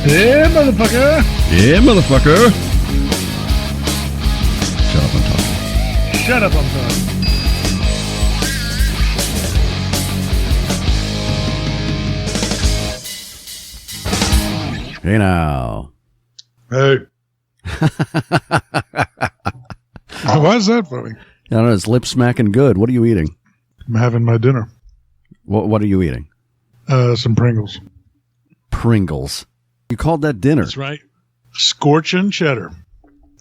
Yeah, motherfucker. Yeah, motherfucker. Shut up, I'm talking. Shut up, I'm talking. Hey now. Hey. Why is that funny? I don't know, it's lip smacking good. What are you eating? I'm having my dinner. What are you eating? Some Pringles. Pringles. You called that dinner. That's right. Scorching cheddar.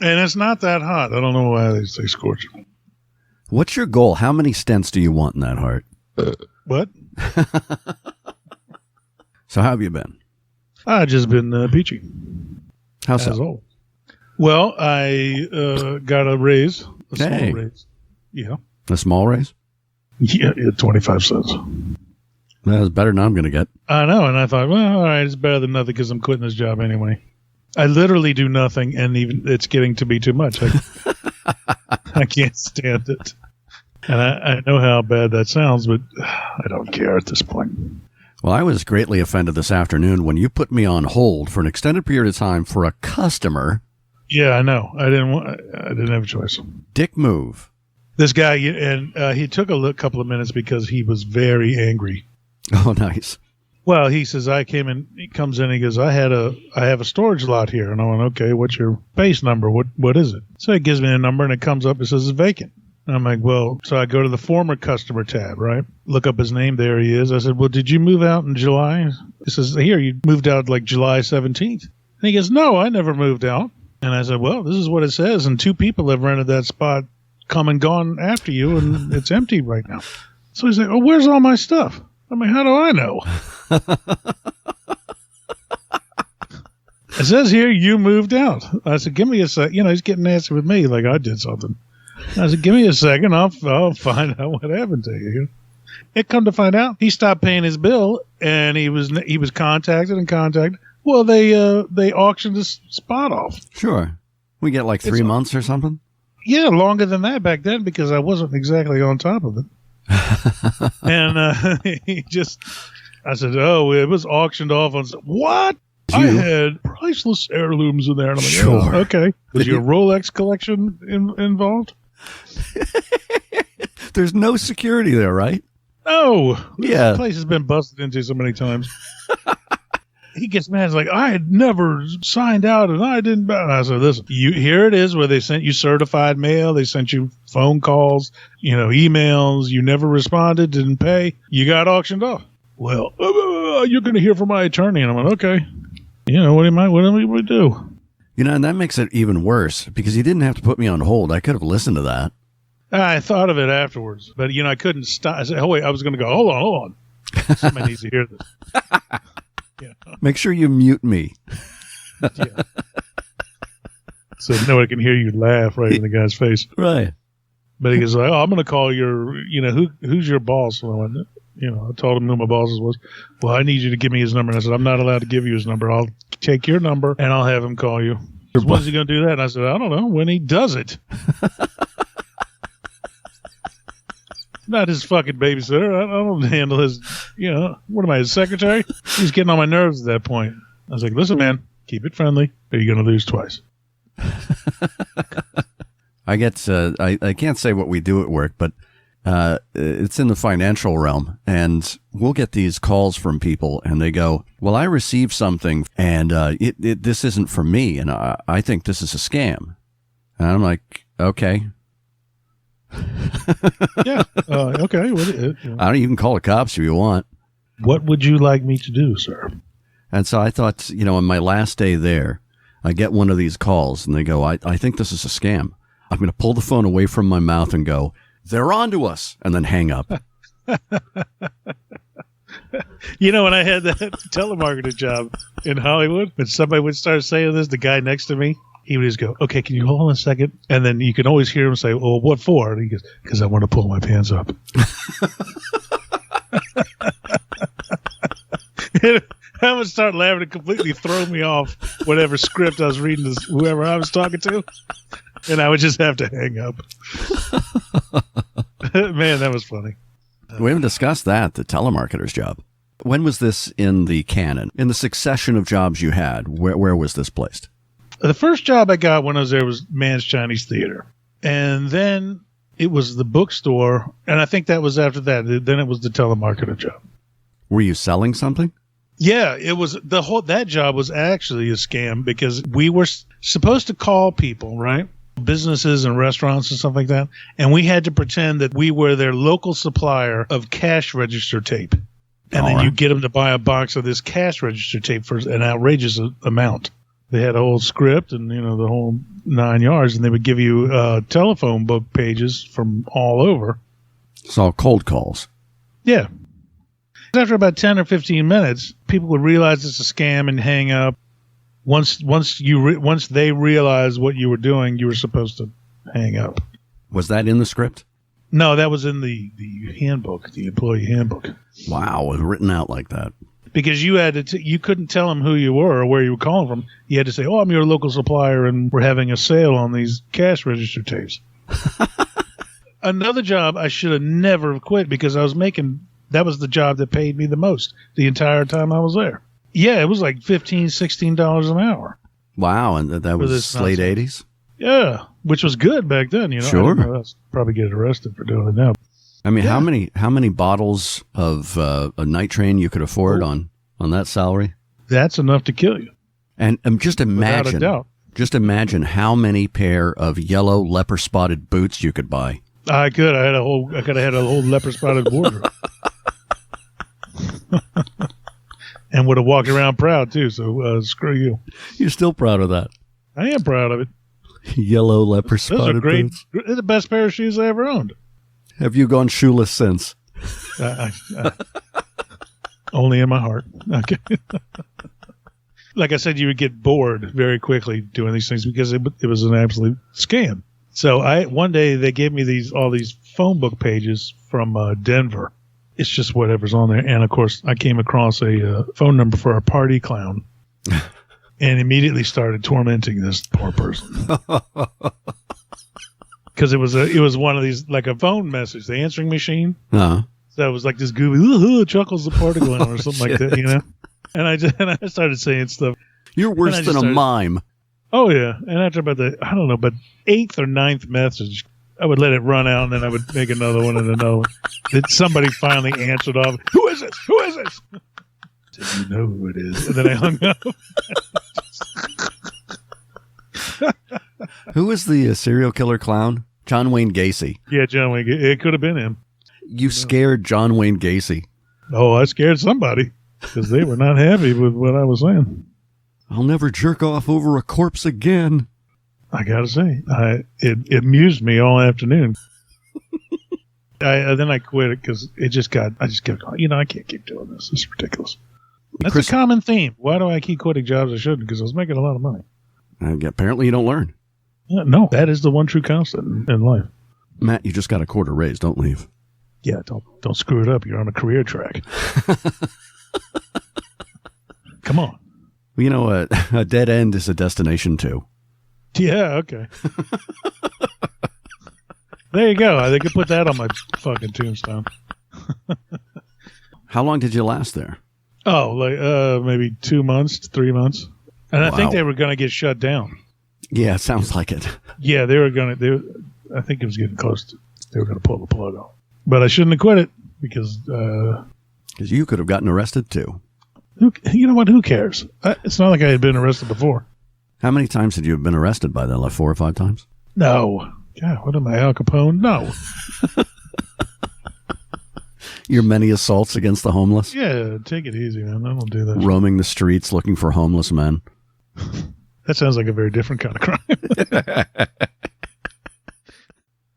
And it's not that hot. I don't know why they say scorching. What's your goal? How many stents do you want in that heart? What? So how have you been? I've just been peachy. How As so? old. Well, I got a raise. A small Hey. raise. Yeah. A small raise? Yeah, 25 cents. That's better than I'm going to get. I know, and I thought, well, all right, it's better than nothing because I'm quitting this job anyway. I literally do nothing, and even it's getting to be too much. I can't stand it. And I know how bad that sounds, but I don't care at this point. Well, I was greatly offended this afternoon when you put me on hold for an extended period of time for a customer. Yeah, I know. I didn't have a choice. Dick move. This guy, and he took a couple of minutes because he was very angry. Oh, nice. Well, he says, he comes in, he goes, I have a storage lot here. And I went, okay, what's your base number? What is it? So he gives me a number and it comes up, it says it's vacant. And I'm like, well, so I go to the former customer tab, right? Look up his name. There he is. I said, well, did you move out in July? He says, here, you moved out like July 17th. And he goes, no, I never moved out. And I said, well, this is what it says. And 2 people have rented that spot, come and gone after you, and it's empty right now. So he's like, oh, where's all my stuff? I mean, how do I know? It says here you moved out. I said, give me a sec. You know, he's getting nasty with me like I did something. I said, give me a second. I'll find out what happened to you. It come to find out, he stopped paying his bill, and he was contacted. Well, they auctioned this spot off. Sure. We get like 3 months or something? Yeah, longer than that back then because I wasn't exactly on top of it. And I said, oh, it was auctioned off. I said, what? I had priceless heirlooms in there. And I'm like, sure. Oh, okay. Was your Rolex collection involved? There's no security there, right? No. Yeah. This place has been busted into so many times. He gets mad. He's like, I had never signed out and I didn't. And I said, listen, here it is where they sent you certified mail. They sent you phone calls, emails. You never responded, didn't pay. You got auctioned off. Well, you're going to hear from my attorney. And I'm like, okay. What do we do? And that makes it even worse because you didn't have to put me on hold. I could have listened to that. I thought of it afterwards, but, I couldn't stop. I said, oh, wait, I was going to go, hold on. Somebody needs to hear this. Yeah. Make sure you mute me. Yeah. So nobody can hear you laugh right in the guy's face. Right. But he goes like, oh, I'm going to call your, who's your boss? And I went, I told him who my boss was. Well, I need you to give me his number. And I said, I'm not allowed to give you his number. I'll take your number and I'll have him call you. When's he going to do that? And I said, I don't know. When he does it. Not his fucking babysitter. I don't handle his, what am I, his secretary? He's getting on my nerves at that point. I was like, listen, man, keep it friendly or you're going to lose twice. I get, I can't say what we do at work, but it's in the financial realm. And we'll get these calls from people and they go, well, I received something and this isn't for me. And I think this is a scam. And I'm like, okay. Yeah. Okay. You can call the cops if you want. What would you like me to do, sir? And so I thought, on my last day there, I get one of these calls and they go, I think this is a scam. I'm going to pull the phone away from my mouth and go, they're on to us, and then hang up. When I had that telemarketing job in Hollywood, when somebody would start saying this, the guy next to me, he would just go, okay, can you hold on a second? And then you can always hear him say, well, what for? And he goes, because I want to pull my pants up. I would start laughing and completely throw me off whatever script I was reading to whoever I was talking to. And I would just have to hang up. Man, that was funny. We haven't discussed that, the telemarketer's job. When was this in the canon? In the succession of jobs you had, where was this placed? The first job I got when I was there was Man's Chinese Theater. And then it was the bookstore. And I think that was after that. Then it was the telemarketer job. Were you selling something? Yeah, it was that job was actually a scam because we were supposed to call people, right? Businesses and restaurants and stuff like that. And we had to pretend that we were their local supplier of cash register tape. And then you get them to buy a box of this cash register tape for an outrageous amount. They had a whole script and, the whole 9 yards, and they would give you telephone book pages from all over. It's all cold calls. Yeah. After about 10 or 15 minutes, people would realize it's a scam and hang up. Once they realized what you were doing, you were supposed to hang up. Was that in the script? No, that was in the handbook, the employee handbook. Wow, it was written out like that. Because you had to, you couldn't tell them who you were or where you were calling from. You had to say, "Oh, I'm your local supplier, and we're having a sale on these cash register tapes." Another job I should have never quit because that was the job that paid me the most the entire time I was there. Yeah, it was like $15, $16 an hour. Wow, and that was late 80s? Yeah, which was good back then. Sure. I was probably get arrested for doing it now. I mean, how many bottles of a night train you could afford on that salary? That's enough to kill you. And just imagine, without a doubt. How many pair of yellow leper spotted boots you could buy. I could. I could have had a whole leper spotted wardrobe. And would have walked around proud too. So screw you. You're still proud of that? I am proud of it. Yellow leper spotted boots. They're the best pair of shoes I ever owned. Have you gone shoeless since? Only in my heart. Okay. Like I said, you would get bored very quickly doing these things because it was an absolute scam. So one day they gave me all these phone book pages from Denver. It's just whatever's on there. And of course, I came across a phone number for a party clown, and immediately started tormenting this poor person. Because it was one of these, like a phone message, the answering machine. Uh-huh. So it was like this goofy, chuckles the party clown or something like that, And I started saying stuff. You're worse than a mime. Oh yeah, and after about but 8th or 9th message, I would let it run out, and then I would make another one and another one. Then somebody finally answered off. Who is this? Who is this? I said, you know who it is. And then I hung up. Who was the serial killer clown? John Wayne Gacy. Yeah, John Wayne Gacy. It could have been him. You scared John Wayne Gacy. Oh, I scared somebody because they were not happy with what I was saying. I'll never jerk off over a corpse again. I gotta say, it amused me all afternoon. Then I quit it because I just kept going. I can't keep doing this. It's ridiculous. That's a common theme. Why do I keep quitting jobs I shouldn't? Because I was making a lot of money. Apparently you don't learn. No, that is the one true constant in life. Matt, you just got a quarter raise. Don't leave. Yeah, don't screw it up. You're on a career track. Come on. Well, a dead end is a destination too. Yeah, okay. There you go. I could put that on my fucking tombstone. How long did you last there? Oh, like maybe 2 months, 3 months. And I think they were going to get shut down. Yeah, it sounds like it. Yeah, they were going to. I think it was getting close to. They were going to pull the plug off. But I shouldn't have quit it because you could have gotten arrested too. You know what? Who cares? It's not like I had been arrested before. How many times had you been arrested by that? Like 4 or 5 times? No. God, what am I, Al Capone? No. Your many assaults against the homeless? Yeah, take it easy, man. I don't do that. Roaming the streets looking for homeless men. That sounds like a very different kind of crime.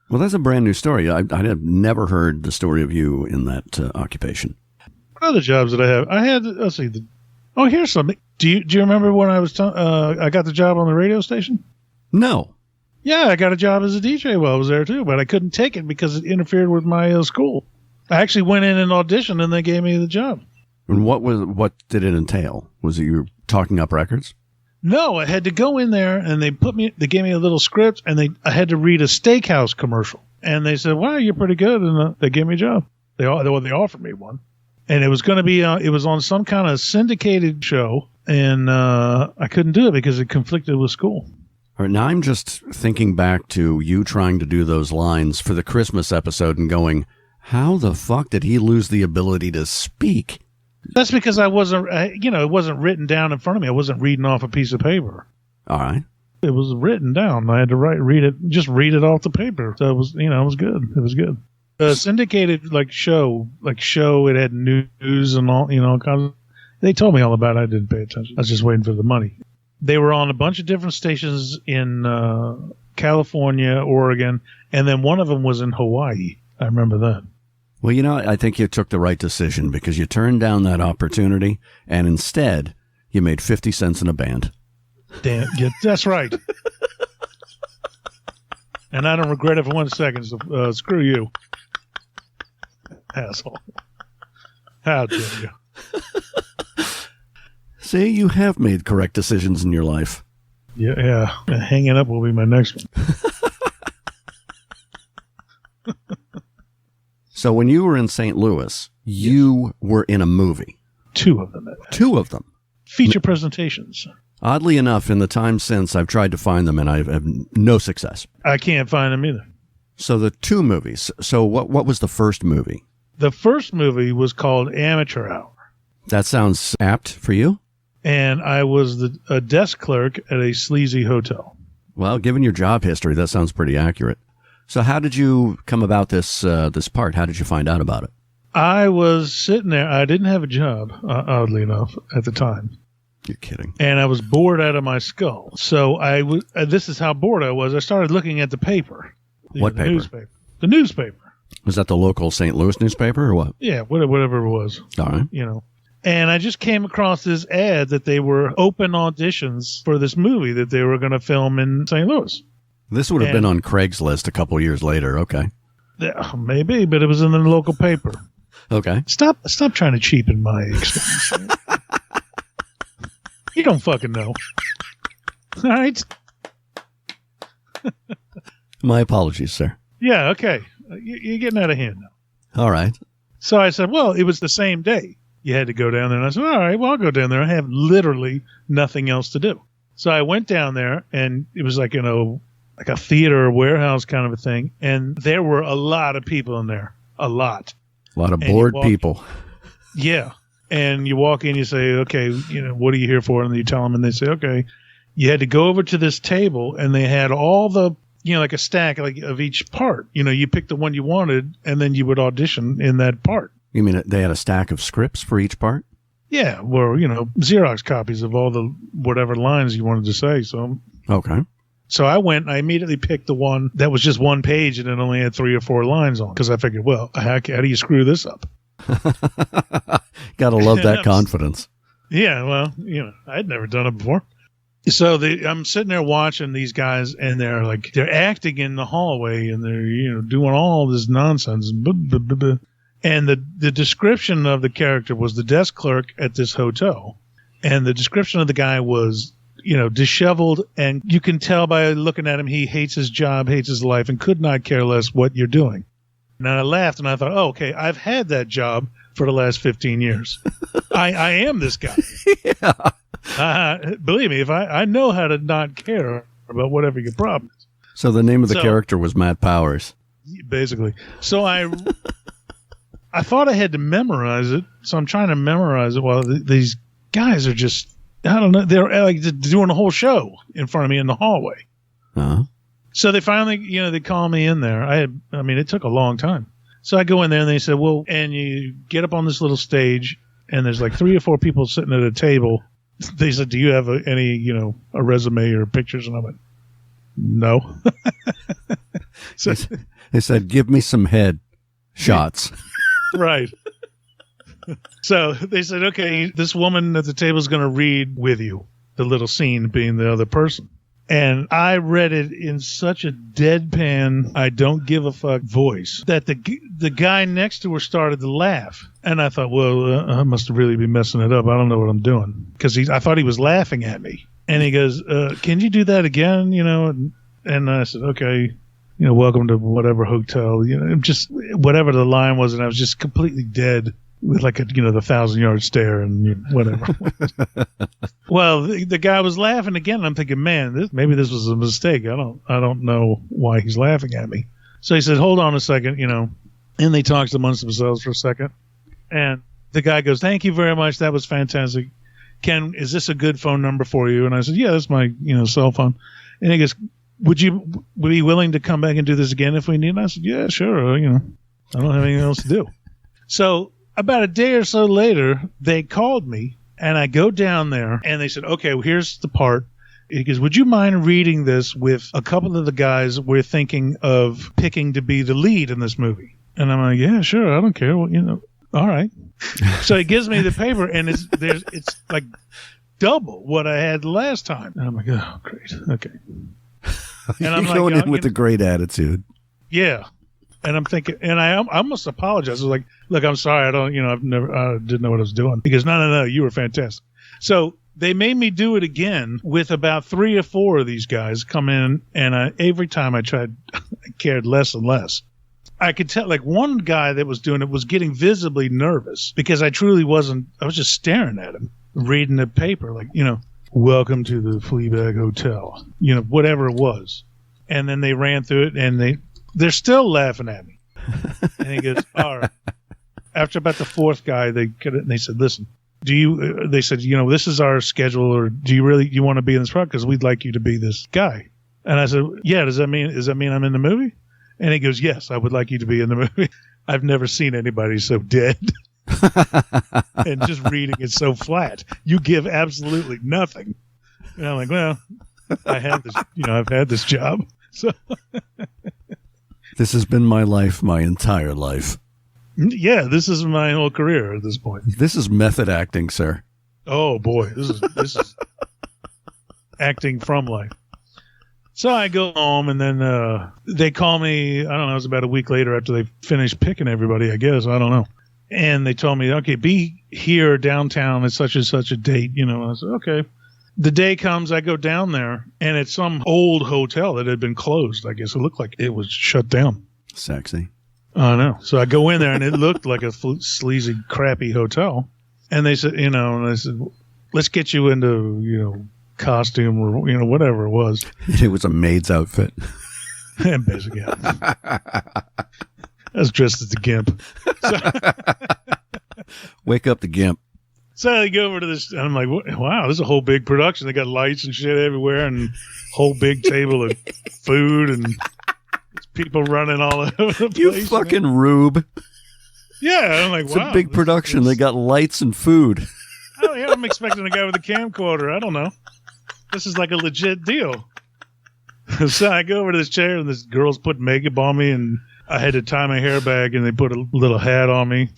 Well, that's a brand new story. I have never heard the story of you in that occupation. What other jobs did I have? I had, let's see. Here's something. Do you remember when I was I got the job on the radio station? No. Yeah, I got a job as a DJ while I was there too, but I couldn't take it because it interfered with my school. I actually went in and auditioned, and they gave me the job. And what did it entail? Was it you talking up records? No, I had to go in there, and they gave me a little script, and I had to read a steakhouse commercial. And they said, "Wow, you're pretty good," and they gave me a job. They offered me one. And it was going to be, it was on some kind of syndicated show, and I couldn't do it because it conflicted with school. All right, now I'm just thinking back to you trying to do those lines for the Christmas episode and going, how the fuck did he lose the ability to speak? That's because I wasn't, it wasn't written down in front of me. I wasn't reading off a piece of paper. All right. It was written down. I had to read it off the paper. So it was, it was good. It was good. Syndicated show, it had news and all, kind of. They told me all about it. I didn't pay attention. I was just waiting for the money. They were on a bunch of different stations in California, Oregon, and then one of them was in Hawaii. I remember that. Well, I think you took the right decision because you turned down that opportunity, and instead, you made 50 cents in a band. Damn, yeah, that's right. And I don't regret it for 1 second, so screw you. Asshole. How dare you? See, you have made correct decisions in your life. Yeah. Hanging up will be my next one. So when you were in St. Louis, you were in a movie. 2 of them. 2 of them. Feature presentations. Oddly enough, in the time since, I've tried to find them, and I have no success. I can't find them either. So the 2 movies. So what was the first movie? The first movie was called Amateur Hour. That sounds apt for you. And I was a desk clerk at a sleazy hotel. Well, given your job history, that sounds pretty accurate. So how did you come about this part? How did you find out about it? I was sitting there. I didn't have a job, oddly enough, at the time. You're kidding. And I was bored out of my skull. So this is how bored I was. I started looking at the paper. What paper? Newspaper. The newspaper. Was that the local St. Louis newspaper or what? Yeah, whatever it was. All right. And I just came across this ad that they were open auditions for this movie that they were going to film in St. Louis. This would have been on Craigslist a couple years later. Okay. Maybe, but it was in the local paper. Okay. Stop trying to cheapen my experience. You don't fucking know. All right? My apologies, sir. Yeah, okay. You're getting out of hand now. All right. So I said, well, it was the same day. You had to go down there. And I said, all right, well, I'll go down there. I have literally nothing else to do. So I went down there, and it was like a theater or warehouse kind of a thing. And there were a lot of people in there. A lot. A lot of bored people. Yeah. And you walk in, you say, okay, what are you here for? And you tell them, and they say, okay. You had to go over to this table, and they had all the, like a stack of each part. You picked the one you wanted, and then you would audition in that part. You mean they had a stack of scripts for each part? Yeah, well, Xerox copies of all the whatever lines you wanted to say. So okay. So I went and I immediately picked the one that was just one page and it only had 3 or 4 lines on, because I figured, well, how do you screw this up? Gotta love that confidence. Yeah, well, I'd never done it before. So I'm sitting there watching these guys, and they're acting in the hallway, and they're doing all this nonsense. And the description of the character was the desk clerk at this hotel, and the description of the guy was disheveled, and you can tell by looking at him he hates his job, hates his life, and could not care less what you're doing. And I laughed, and I thought, oh, okay, I've had that job for the last 15 years. I am this guy. Yeah. Believe me, if I know how to not care about whatever your problem is. So the name of the character was Matt Powers. Basically. So I thought I had to memorize it, so I'm trying to memorize it while these guys are just, I don't know, they're like doing a whole show in front of me in the hallway. Uh-huh. So they finally, they call me in there. I mean, it took a long time. So I go in there, and they said, well, and you get up on this little stage, and there's like 3 or 4 people sitting at a table. They said, do you have any, a resume or pictures? And I went, no. So they said, give me some head shots. Right. So they said, okay, this woman at the table is going to read with you, the little scene being the other person. And I read it in such a deadpan, I don't give a fuck voice that the guy next to her started to laugh. And I thought, well, I must really be messing it up. I don't know what I'm doing. Because I thought he was laughing at me. And he goes, can you do that again? And I said, okay, welcome to whatever hotel, just whatever the line was. And I was just completely dead. with like the 1,000-yard stare and whatever. Well, the guy was laughing again. And I'm thinking, man, maybe this was a mistake. I don't know why he's laughing at me. So he said, hold on a second, and they talked amongst themselves for a second. And the guy goes, thank you very much. That was fantastic. Ken, is this a good phone number for you? And I said, yeah, that's my cell phone. And he goes, would you be willing to come back and do this again if we need? And I said, yeah, sure. I don't have anything else to do. So about a day or so later, they called me, and I go down there, and they said, okay, well, here's the part. He goes, would you mind reading this with a couple of the guys we're thinking of picking to be the lead in this movie? And I'm like, yeah, sure, I don't care. Well, all right. So he gives me the paper, and it's like double what I had last time. And I'm like, oh, great. Okay. And I'm going in with a great attitude. Yeah. And I'm thinking, and I almost apologized. I was like, look, I'm sorry. I didn't know what I was doing. He goes, no, you were fantastic. So they made me do it again with about 3 or 4 of these guys come in. And every time I tried, I cared less and less. I could tell, like, one guy that was doing it was getting visibly nervous because I truly wasn't. I was just staring at him, reading the paper, like, welcome to the Fleabag Hotel, whatever it was. And then they ran through it, and they're still laughing at me. And he goes, all right. After about the 4th guy, they said, listen, they said, this is our schedule, or do you want to be in this product? Because we'd like you to be this guy. And I said, yeah, does that mean I'm in the movie? And he goes, yes, I would like you to be in the movie. I've never seen anybody so dead. And just reading it so flat. You give absolutely nothing. And I'm like, well, I have this, I've had this job. So this has been my life, my entire life. Yeah, this is my whole career at this point. This is method acting, sir. Oh boy, this is acting from life. So I go home, and then they call me, I don't know, it was about a week later after they finished picking everybody, I guess. I don't know. And they told me, okay, be here downtown at such and such a date. I said, okay. The day comes, I go down there, and it's some old hotel that had been closed. I guess it looked like it was shut down. Sexy. I know. So I go in there, and it looked like a sleazy, crappy hotel. And they said, let's get you into, costume or whatever it was. It was a maid's outfit. And basically, I was dressed as the Gimp. Wake up the Gimp. So I go over to this, and I'm like, wow, this is a whole big production. They got lights and shit everywhere, and whole big table of food, and people running all over the place. You fucking rube. Yeah, I'm like, it's wow. It's a big production. They got lights and food. Oh, yeah, I'm expecting a guy with a camcorder. I don't know. This is like a legit deal. So I go over to this chair, and this girl's put makeup on me, and I had to tie my hair back, and they put a little hat on me.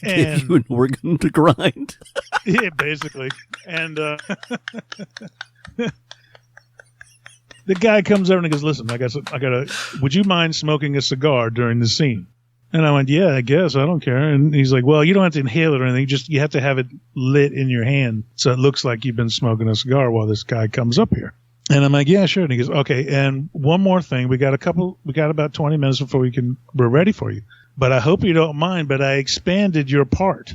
And give you an organ to grind. Yeah, basically. And the guy comes over and he goes, listen, would you mind smoking a cigar during the scene? And I went, yeah, I guess. I don't care. And he's like, well, you don't have to inhale it or anything. You have to have it lit in your hand so it looks like you've been smoking a cigar while this guy comes up here. And I'm like, yeah, sure. And he goes, okay. And one more thing. We got about 20 minutes before we're ready for you. But I hope you don't mind, but I expanded your part.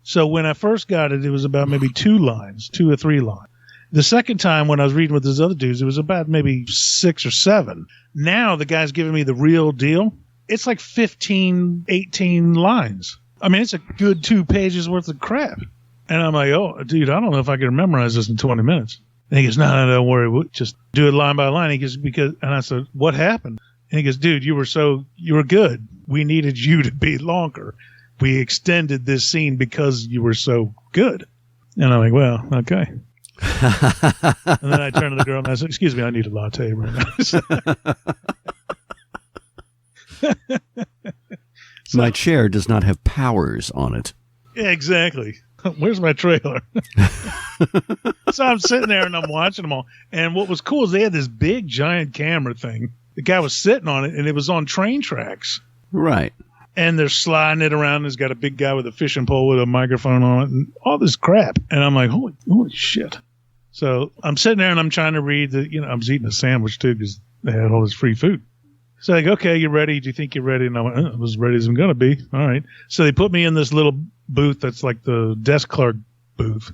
So when I first got it, it was about maybe 2 or 3 lines. The second time when I was reading with those other dudes, it was about maybe 6 or 7. Now the guy's giving me the real deal. It's like 15, 18 lines. I mean, it's a good 2 pages worth of crap. And I'm like, oh, dude, I don't know if I can memorize this in 20 minutes. And he goes, no, don't worry. We'll just do it line by line. He goes, and I said, what happened? And he goes, dude, you were good. We needed you to be longer. We extended this scene because you were so good. And I'm like, well, okay. And then I turned to the girl and I said, excuse me, I need a latte right now. My chair does not have powers on it. Yeah, exactly. Where's my trailer? So I'm sitting there and I'm watching them all. And what was cool is they had this big giant camera thing. The guy was sitting on it and it was on train tracks. Right. And they're sliding it around. There's got a big guy with a fishing pole with a microphone on it and all this crap. And I'm like, holy shit. So I'm sitting there and I'm trying to read I was eating a sandwich too because they had all this free food. So like, okay, you ready? Do you think you're ready? And I went, I was ready as I'm going to be. All right. So they put me in this little booth that's like the desk clerk booth.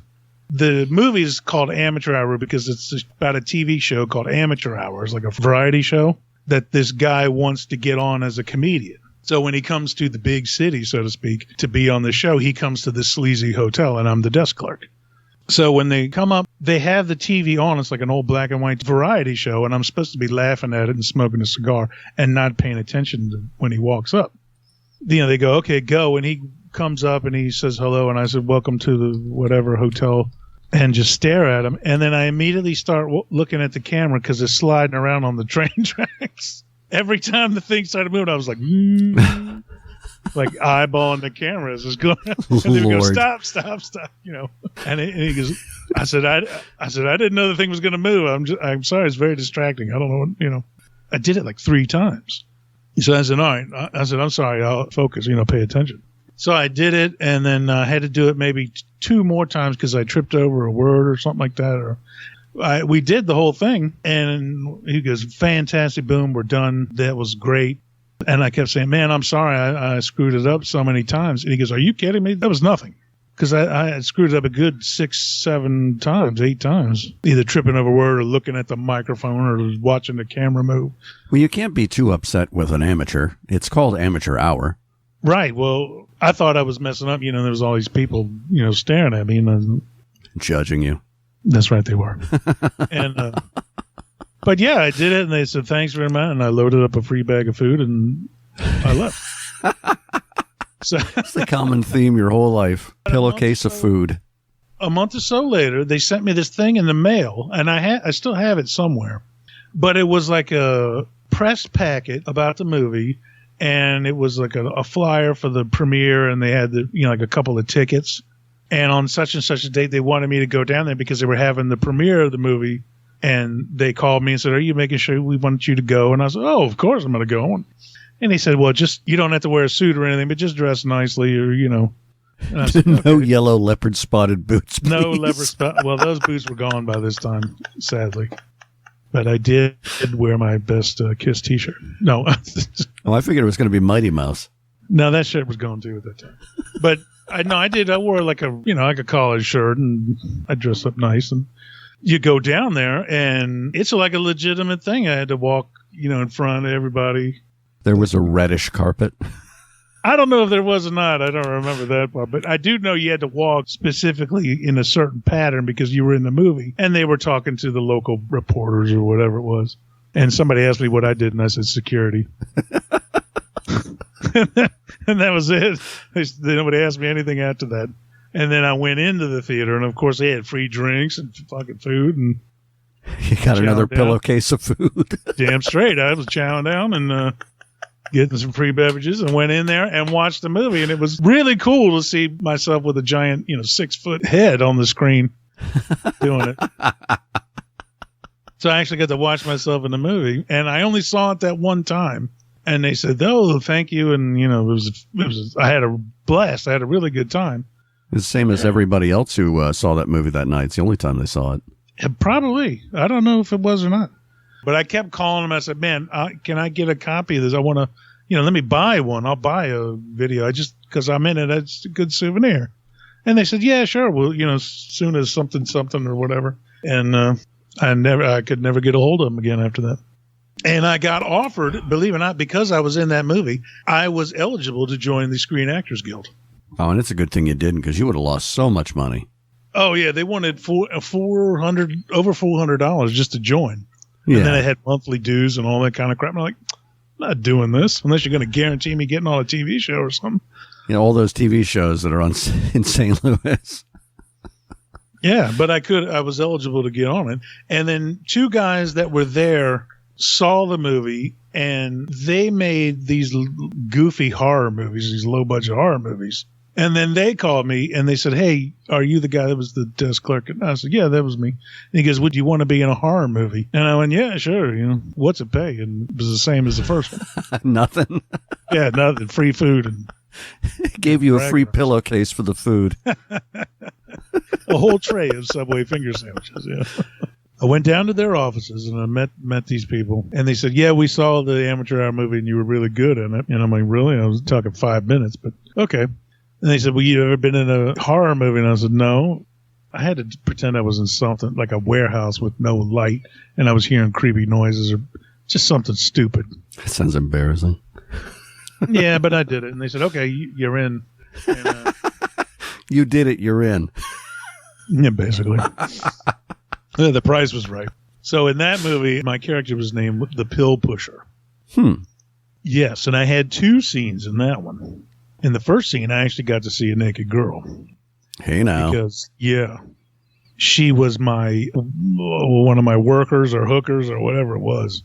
The movie is called Amateur Hour because it's about a TV show called Amateur Hour. It's like a variety show that this guy wants to get on as a comedian. So when he comes to the big city, so to speak, to be on the show, he comes to this sleazy hotel, and I'm the desk clerk. So when they come up, they have the TV on. It's like an old black and white variety show, and I'm supposed to be laughing at it and smoking a cigar and not paying attention to when he walks up. You know, they go, okay, go. And he comes up and he says hello, and I said, welcome to the whatever hotel, and just stare at him. And then I immediately start looking at the camera because it's sliding around on the train tracks. Every time the thing started moving, I was like, like eyeballing the camera as it's going. And they would go, stop, you know. And he goes, I said, I didn't know the thing was going to move. I'm sorry, it's very distracting. I don't know what, you know. I did it like 3 times. So I said, all right. I said, I'm sorry, I'll focus, you know, pay attention. So I did it, and then I had to do it maybe 2 more times because I tripped over a word or something like that. Or we did the whole thing, and he goes, fantastic, boom, we're done. That was great. And I kept saying, man, I'm sorry, I screwed it up so many times. And he goes, are you kidding me? That was nothing. Because I had screwed it up a good 6, 7 times, 8 times, either tripping over a word or looking at the microphone or watching the camera move. Well, you can't be too upset with an amateur. It's called Amateur Hour. Right. Well, I thought I was messing up. You know, there was all these people, you know, staring at me. And judging you. That's right, they were. And but yeah, I did it, and they said, thanks very much. And I loaded up a free bag of food, and I left. So it's the common theme your whole life. Pillowcase of food. A month or so later, they sent me this thing in the mail, and I still have it somewhere. But it was like a pressed packet about the movie, and it was like a flyer for the premiere, and they had like a couple of tickets. And on such and such a date, they wanted me to go down there because they were having the premiere of the movie. And they called me and said, are you making sure we want you to go? And I said, oh, of course I'm going to go. And he said, well, just, you don't have to wear a suit or anything, but just dress nicely or, you know. And I said, okay. No yellow leopard spotted boots, please. No leopard spot. Well, those boots were gone by this time, sadly. But I did wear my best Kiss t-shirt. No. Oh, I figured it was going to be Mighty Mouse. No, that shirt was gone too at that time. But I did. I wore like a college shirt, and I dressed up nice. And you go down there, and it's like a legitimate thing. I had to walk, you know, in front of everybody. There was a reddish carpet. I don't know if there was or not. I don't remember that part. But I do know you had to walk specifically in a certain pattern because you were in the movie. And they were talking to the local reporters or whatever it was. And somebody asked me what I did, and I said security. And that was it. Nobody asked me anything after that. And then I went into the theater, and of course they had free drinks and fucking food. And you got another pillowcase of food. Damn straight. I was chowing down and getting some free beverages, and went in there and watched the movie. And it was really cool to see myself with a giant, 6-foot head on the screen doing it. So I actually got to watch myself in the movie, and I only saw it that one time. And they said, "Oh, thank you," and it was. I had a blast. I had a really good time. It's the same as everybody else who saw that movie that night. It's the only time they saw it. Yeah, probably. I don't know if it was or not. But I kept calling them. I said, "Man, can I get a copy of this? I want to, let me buy one. I'll buy a video. Because I'm in it. It's a good souvenir." And they said, "Yeah, sure. Well, as soon as something or whatever." And I could never get a hold of them again after that. And I got offered, believe it or not, because I was in that movie, I was eligible to join the Screen Actors Guild. Oh, and it's a good thing you didn't, because you would have lost so much money. Oh, yeah. They wanted over $400 just to join. Yeah. And then I had monthly dues and all that kind of crap. I'm like, I'm not doing this unless you're going to guarantee me getting on a TV show or something. All those TV shows that are in St. Louis. Yeah, but I was eligible to get on it. And then 2 guys that were there saw the movie, and they made these goofy horror movies, these low-budget horror movies. And then they called me, and they said, "Hey, are you the guy that was the desk clerk?" And I said, "Yeah, that was me." And he goes, "Would you want to be in a horror movie?" And I went, "Yeah, sure. What's it pay?" And it was the same as the first one. Nothing. Yeah, nothing. Free food. And gave you a free pillowcase for the food. A whole tray of Subway finger sandwiches, yeah. I went down to their offices and I met these people, and they said, "Yeah, we saw the amateur hour movie and you were really good in it." And I'm like, "Really?" I was talking 5 minutes, but okay. And they said, "Well, you ever been in a horror movie?" And I said, "No." I had to pretend I was in something like a warehouse with no light, and I was hearing creepy noises or just something stupid. That sounds embarrassing. Yeah, but I did it, and they said, "Okay, you're in." And, you did it. You're in. Yeah, basically. The price was right. So in that movie, my character was named the Pill Pusher. Yes, and I had 2 scenes in that one. In the first scene, I actually got to see a naked girl. Hey now. Because, she was one of my workers or hookers or whatever it was.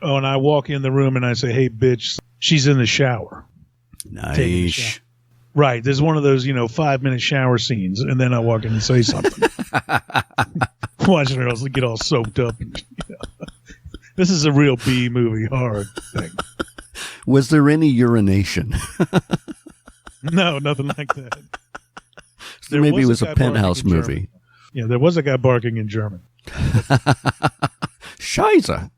Oh, and I walk in the room and I say, "Hey, bitch, she's in the shower." Nice. Right. There's one of those, 5-minute shower scenes, and then I walk in and say something. Watching her get all soaked up. This is a real B movie horror thing. Was there any urination? No, nothing like that. Maybe it was a Penthouse movie. Yeah, there was a guy barking in German. Scheiße.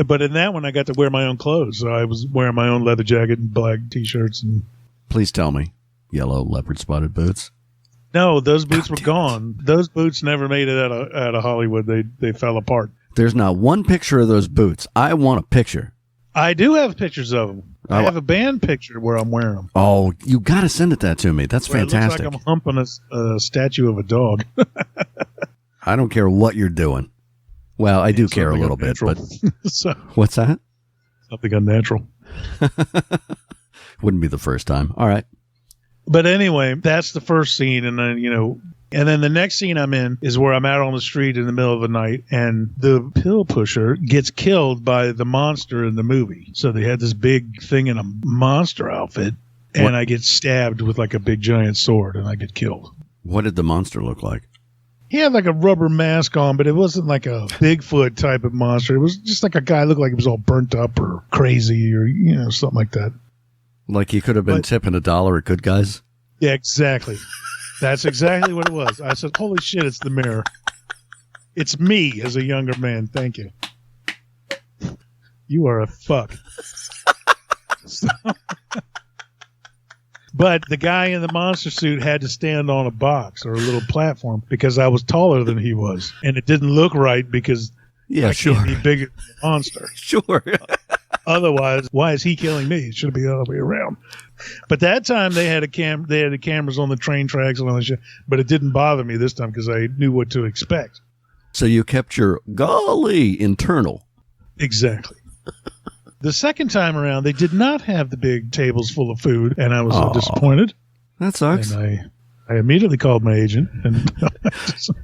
But in that one, I got to wear my own clothes. So I was wearing my own leather jacket and black T-shirts. And please tell me, yellow leopard spotted boots. No, those boots were gone. Those boots never made it out of Hollywood. They fell apart. There's not one picture of those boots. I want a picture. I do have pictures of them. I have a band picture where I'm wearing them. Oh, you got to send that to me. That's fantastic. It looks like I'm humping a statue of a dog. I don't care what you're doing. Well, I do care a little bit, but so, what's that? Something unnatural. Wouldn't be the first time. All right. But anyway, that's the first scene, and then and then the next scene I'm in is where I'm out on the street in the middle of the night, and the pill pusher gets killed by the monster in the movie. So they had this big thing in a monster outfit, and I get stabbed with like a big giant sword, and I get killed. What did the monster look like? He had like a rubber mask on, but it wasn't like a Bigfoot type of monster. It was just like a guy looked like he was all burnt up or crazy or something like that. Like he could have been tipping $1 at Good Guys? Yeah, exactly. That's exactly what it was. I said, "Holy shit, it's the mirror. It's me as a younger man. Thank you. You are a fuck." But the guy in the monster suit had to stand on a box or a little platform because I was taller than he was. And it didn't look right because I can't be bigger than the monster. Sure. Otherwise, why is he killing me? It should be the other way around. But that time they had the cameras on the train tracks and all that shit. But it didn't bother me this time because I knew what to expect. So you kept your golly internal. Exactly. The second time around, they did not have the big tables full of food, and I was disappointed. That sucks. And I immediately called my agent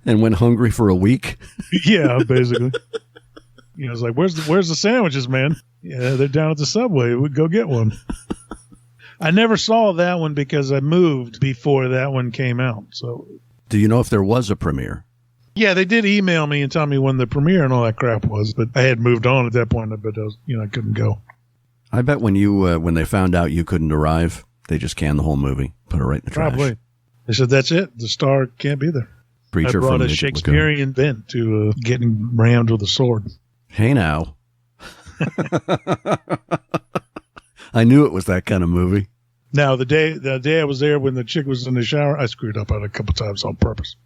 and went hungry for a week. Yeah, basically. I was like, "Where's the sandwiches, man?" "Yeah, they're down at the Subway. We'd go get one." I never saw that one because I moved before that one came out. So, do you know if there was a premiere? Yeah, they did email me and tell me when the premiere and all that crap was, but I had moved on at that point. But I couldn't go. I bet when they found out you couldn't arrive, they just canned the whole movie, put it right in the trash. Probably. They said that's it. The star can't be there. Preacher I brought from a Shakespearean bent to getting rammed with a sword. Hey now. I knew it was that kind of movie. Now, the day I was there when the chick was in the shower, I screwed up on it a couple times on purpose.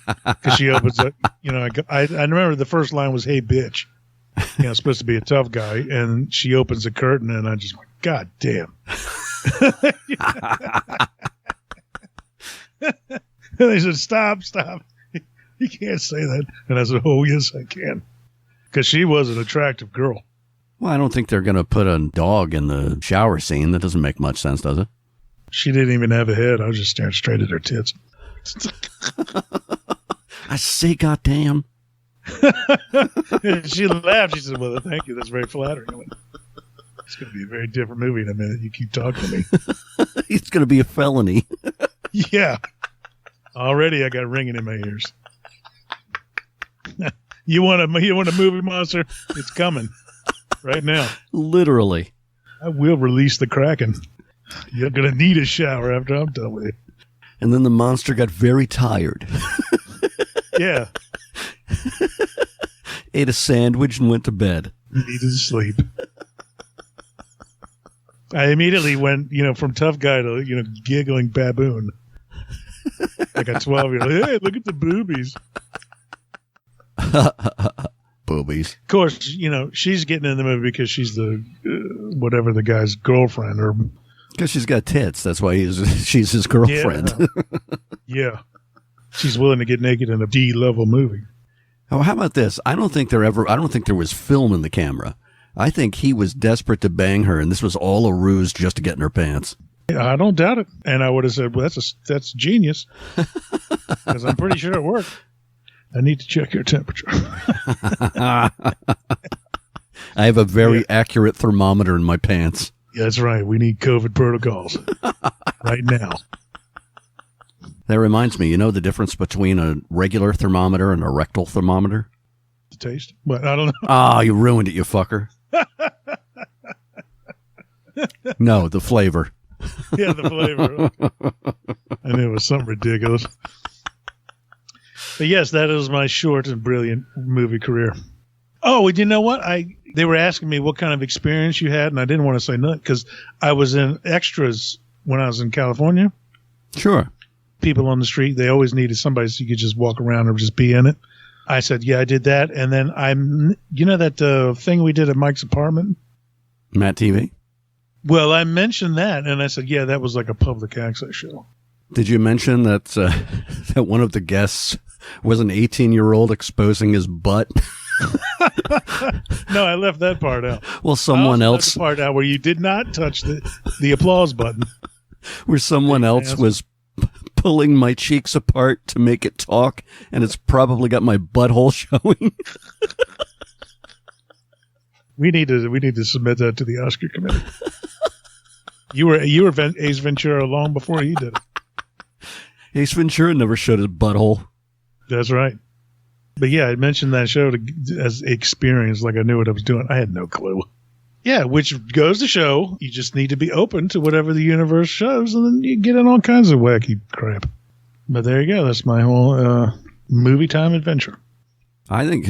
Because she opens up, I remember the first line was, "Hey, bitch." Supposed to be a tough guy. And she opens the curtain and I just went, "God damn." And they said, stop. You can't say that. And I said, "Oh, yes, I can." Because she was an attractive girl. Well, I don't think they're going to put a dog in the shower scene. That doesn't make much sense, does it? She didn't even have a head. I was just staring straight at her tits. I say, goddamn. She laughed. She said, "Well, thank you. That's very flattering." I went, "It's going to be a very different movie in a minute. You keep talking to me." It's going to be a felony. Yeah. Already I got ringing in my ears. You want a movie monster? It's coming right now. Literally. I will release the Kraken. You're going to need a shower after I'm done with it. And then the monster got very tired. Yeah. ate a sandwich, and went to bed. Needed to sleep. I immediately went, from tough guy to, giggling baboon. Like a 12-year-old. Hey, look at the boobies. Boobies. Of course, she's getting in the movie because she's the, whatever the guy's girlfriend or... Because she's got tits. That's why she's his girlfriend. Yeah. Yeah. She's willing to get naked in a D-level movie. Oh, how about this? I don't think there was film in the camera. I think he was desperate to bang her, and this was all a ruse just to get in her pants. I don't doubt it. And I would have said, well, that's genius. Because I'm pretty sure it worked. I need to check your temperature. I have a very accurate thermometer in my pants. Yeah, that's right. We need COVID protocols right now. That reminds me, you know the difference between a regular thermometer and a rectal thermometer? The taste? What? I don't know. Ah, you ruined it, you fucker. No, the flavor. Yeah, the flavor. I knew it was something ridiculous. But yes, that is my short and brilliant movie career. Oh, and you know what? They were asking me what kind of experience you had, and I didn't want to say nothing because I was in extras when I was in California. Sure. People on the street, they always needed somebody so you could just walk around or just be in it. I said, yeah, I did that. And then that thing we did at Mike's apartment? Matt TV? Well, I mentioned that, and I said, yeah, that was like a public access show. Did you mention that that one of the guests was an 18-year-old exposing his butt? No, I left that part out. Well, someone else left the part out where you did not touch the applause button. Where someone else was pulling my cheeks apart to make it talk, and it's probably got my butthole showing. We need to submit that to the Oscar committee. You were Ace Ventura long before he did it. Ace Ventura never showed his butthole. That's right. But yeah, I mentioned that show as experience, like I knew what I was doing. I had no clue. Yeah, which goes to show you just need to be open to whatever the universe shows, and then you get in all kinds of wacky crap. But there you go. That's my whole movie time adventure. I think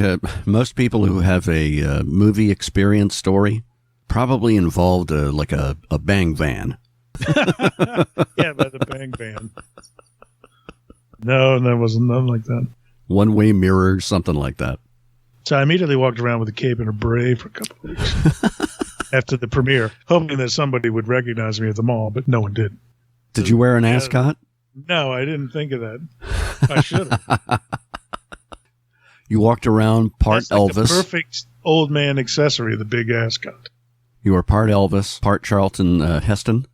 most people who have a movie experience story probably involved like a bang van. Yeah, by the bang van. No, there wasn't nothing like that. One-way mirror, something like that. So I immediately walked around with a cape and a beret for a couple of weeks after the premiere, hoping that somebody would recognize me at the mall, but no one did. Did you wear an ascot? No, I didn't think of that. I should have. You walked around part That's like Elvis. The perfect old man accessory, the big ascot. You were part Elvis, part Charlton Heston.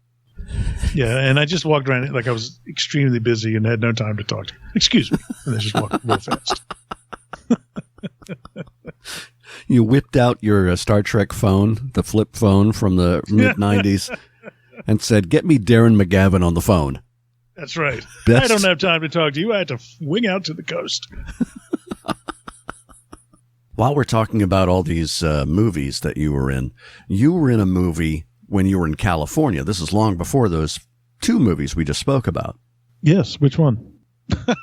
Yeah, and I just walked around like I was extremely busy and had no time to talk to you. Excuse me. And I just walked real fast. You whipped out your Star Trek phone, the flip phone from the mid-'90s, and said, "Get me Darren McGavin on the phone." That's right. Best. I don't have time to talk to you. I had to wing out to the coast. While we're talking about all these movies that you were in a movie when you were in California. This is long before those two movies we just spoke about. Yes. Which one? It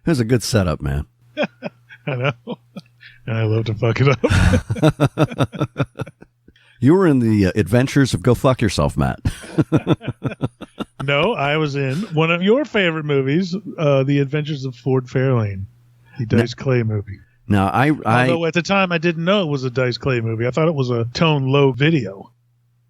was a good setup, man. I know. And I love to fuck it up. You were in the Adventures of Go Fuck Yourself, Matt. No, I was in one of your favorite movies, The Adventures of Ford Fairlane, the Dice Clay movie. Now, although at the time I didn't know it was a Dice Clay movie. I thought it was a Tone Low video.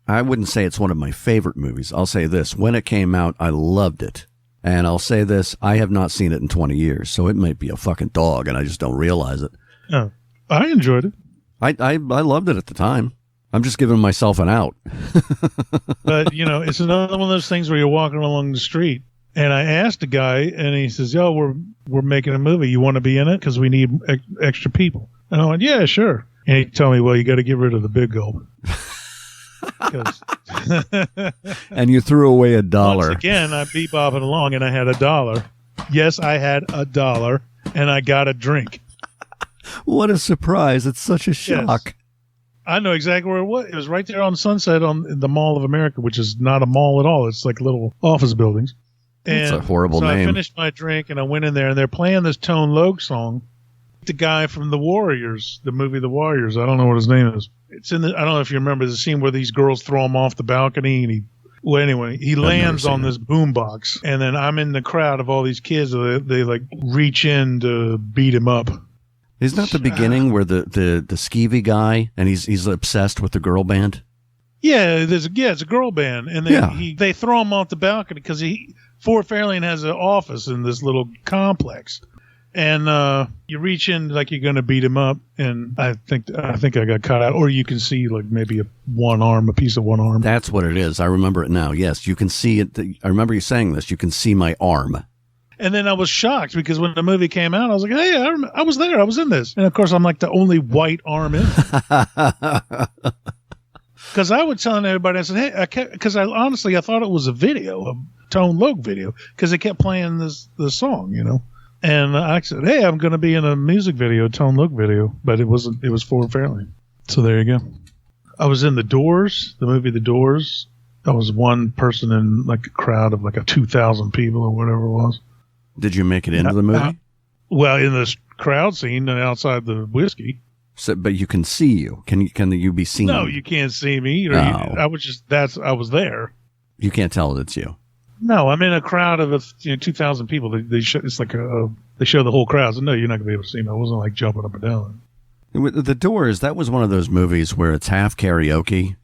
I wouldn't say it's one of my favorite movies. I'll say this. When it came out, I loved it. And I'll say this. I have not seen it in 20 years, so it might be a fucking dog, and I just don't realize it. Oh, I enjoyed it. I loved it at the time. I'm just giving myself an out. But, it's another one of those things where you're walking along the street. And I asked a guy, and he says, "Yo, we're making a movie. You want to be in it? Because we need extra people." And I went, "Yeah, sure." And he told me, "Well, you got to get rid of the big gulp." And you threw away $1. Once again, I bebopping along, and I had $1. Yes, I had $1, and I got a drink. What a surprise. It's such a shock. Yes. I know exactly where it was. It was right there on Sunset on the Mall of America, which is not a mall at all. It's like little office buildings. It's a horrible name. I finished my drink and I went in there and they're playing this Tone Loc song. The guy from The Warriors, the movie The Warriors. I don't know what his name is. It's in the. I don't know if you remember the scene where these girls throw him off the balcony, and he lands on this boombox, and then I'm in the crowd of all these kids. They like reach in to beat him up. Isn't that the beginning where the skeevy guy and he's obsessed with the girl band? Yeah, it's a girl band, and they throw him off the balcony because Fort Fairlane has an office in this little complex, and you reach in like you're going to beat him up, and I think I got cut out, or you can see like maybe a piece of one arm. That's what it is. I remember it now. Yes, you can see it. I remember you saying this. You can see my arm. And then I was shocked because when the movie came out, I was like, hey, I was there. I was in this. And, of course, I'm like the only white arm in it. Because I was telling everybody, I said, hey, because I thought it was a video, a Tone Loc video, because they kept playing the song, you know. And I said, hey, I'm going to be in a music video, Tone Loc video. But it was Fort Fairlane. So there you go. I was in The Doors, the movie The Doors. I was one person in like a crowd of like 2,000 people or whatever it was. Did you make it into the movie? Well, in this crowd scene outside the whiskey. So, but you can see you. Can you be seen? No, you can't see me. I was there. You can't tell that it's you. No, I'm in a crowd of 2,000 people. They show the whole crowd. So no, you're not gonna be able to see me. I wasn't like jumping up and down. The Doors. That was one of those movies where it's half karaoke.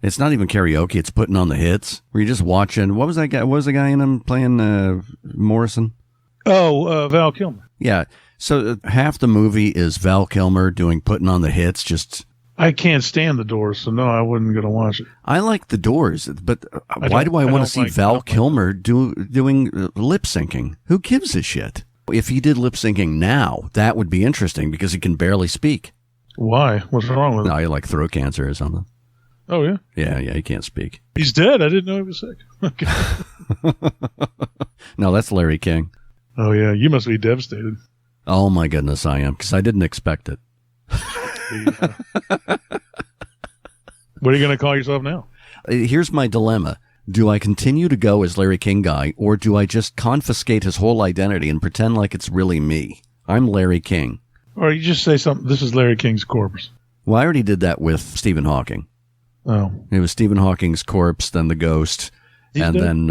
It's not even karaoke. It's putting on the hits. Where you're just watching. What was that guy? What was the guy in them playing Morrison? Oh, Val Kilmer. Yeah. So half the movie is Val Kilmer putting on the hits. Just I can't stand The Doors, so no, I wasn't going to watch it. I like The Doors, but why do I want to see Val Kilmer doing lip syncing? Who gives a shit? If he did lip syncing now, that would be interesting because he can barely speak. Why? What's wrong with it? No, you like throat cancer or something. Oh, yeah? Yeah, he can't speak. He's dead. I didn't know he was sick. Okay. No, that's Larry King. Oh, yeah. You must be devastated. Oh, my goodness, I am, because I didn't expect it. What are you going to call yourself now? Here's my dilemma. Do I continue to go as Larry King Guy, or do I just confiscate his whole identity and pretend like it's really me? I'm Larry King. Or you just say something, this is Larry King's corpse. Well, I already did that with Stephen Hawking. Oh. It was Stephen Hawking's corpse, then the ghost, He's and dead? then,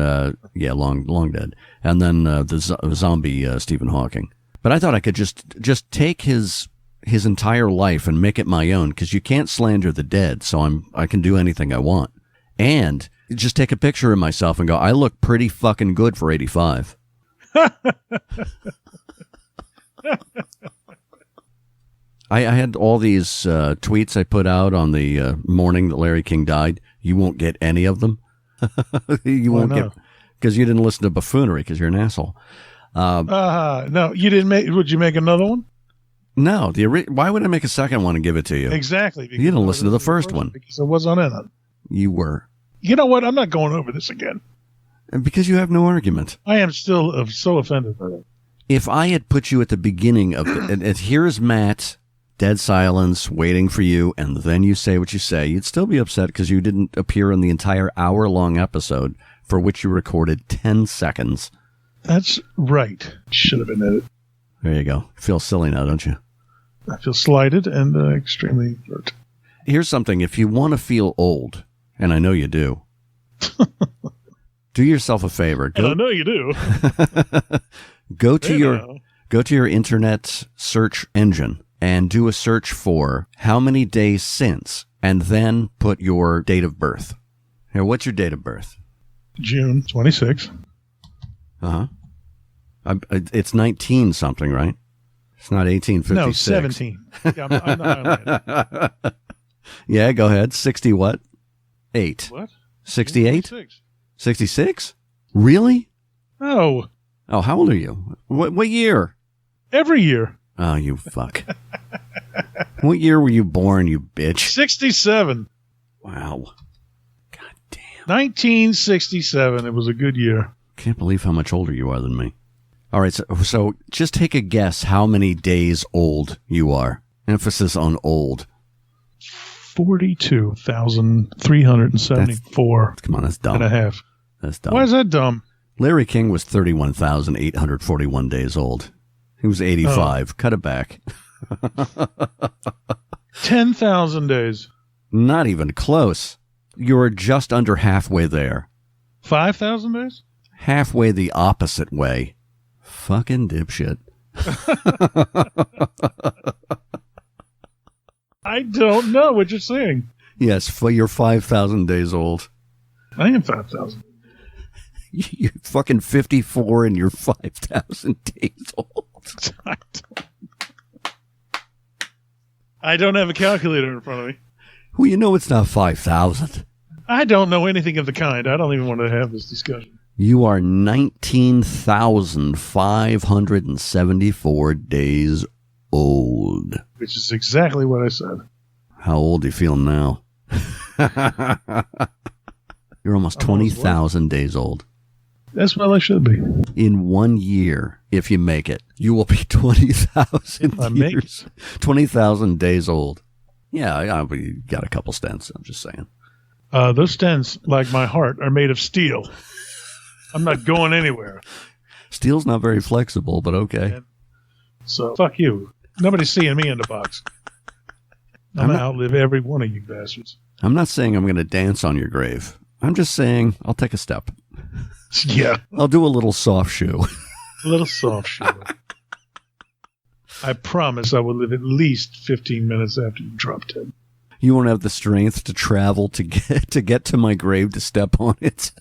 long dead, and then the zombie Stephen Hawking. But I thought I could just take his entire life and make it my own, because you can't slander the dead, so I can do anything I want. And just take a picture of myself and go, I look pretty fucking good for 85. I had all these tweets I put out on the morning that Larry King died. You won't get any of them. You won't get, because you didn't listen to buffoonery because you're an asshole. No, you didn't make. Would you make another one? No. Why would I make a second one and give it to you? Exactly. You didn't listen to the first one. Because I wasn't in it. You were. You know what? I'm not going over this again. Because you have no argument. I am still so offended by that. If I had put you at the beginning of and here's Matt, dead silence, waiting for you, and then you say what you say, you'd still be upset because you didn't appear in the entire hour-long episode for which you recorded 10 seconds. That's right. Should have been edited. There you go. Feel silly now, don't you? I feel slighted and extremely hurt. Here's something. If you want to feel old, and I know you do, do yourself a favor. And I know you do. Go to your internet search engine and do a search for how many days since, and then put your date of birth. Here, what's your date of birth? June 26th. Uh-huh. It's 19 something, right? It's not 1856. No, 17. Yeah, I'm not yeah, go ahead. 60 what? 8. What? 68? 66? Really? Oh. Oh, how old are you? What year? Every year. Oh, you fuck. What year were you born, you bitch? 67. Wow. God damn. 1967. It was a good year. Can't believe how much older you are than me. All right, so just take a guess how many days old you are. Emphasis on old. 42,374. Come on, that's dumb. And a half. That's dumb. Why is that dumb? Larry King was 31,841 days old. He was 85. Oh. Cut it back. 10,000 days. Not even close. You're just under halfway there. 5,000 days? Halfway the opposite way. Fucking dipshit. I don't know what you're saying. Yes, you're 5,000 days old. I am 5,000. You're fucking 54 and you're 5,000 days old. I don't have a calculator in front of me. Well, you know it's not 5,000. I don't know anything of the kind. I don't even want to have this discussion. You are 19,574 days old. Which is exactly what I said. How old do you feel now? You're almost 20,000 days old. That's what I should be. In 1 year, if you make it, you will be 20,000 years. 20,000 days old. Yeah, you got a couple stents, I'm just saying. Those stents, like my heart, are made of steel. I'm not going anywhere. Steel's not very flexible, but okay. So, fuck you. Nobody's seeing me in the box. I'm going to outlive every one of you bastards. I'm not saying I'm going to dance on your grave. I'm just saying I'll take a step. Yeah. I'll do a little soft shoe. A little soft shoe. I promise I will live at least 15 minutes after you drop dead. You won't have the strength to travel to get to my grave to step on it.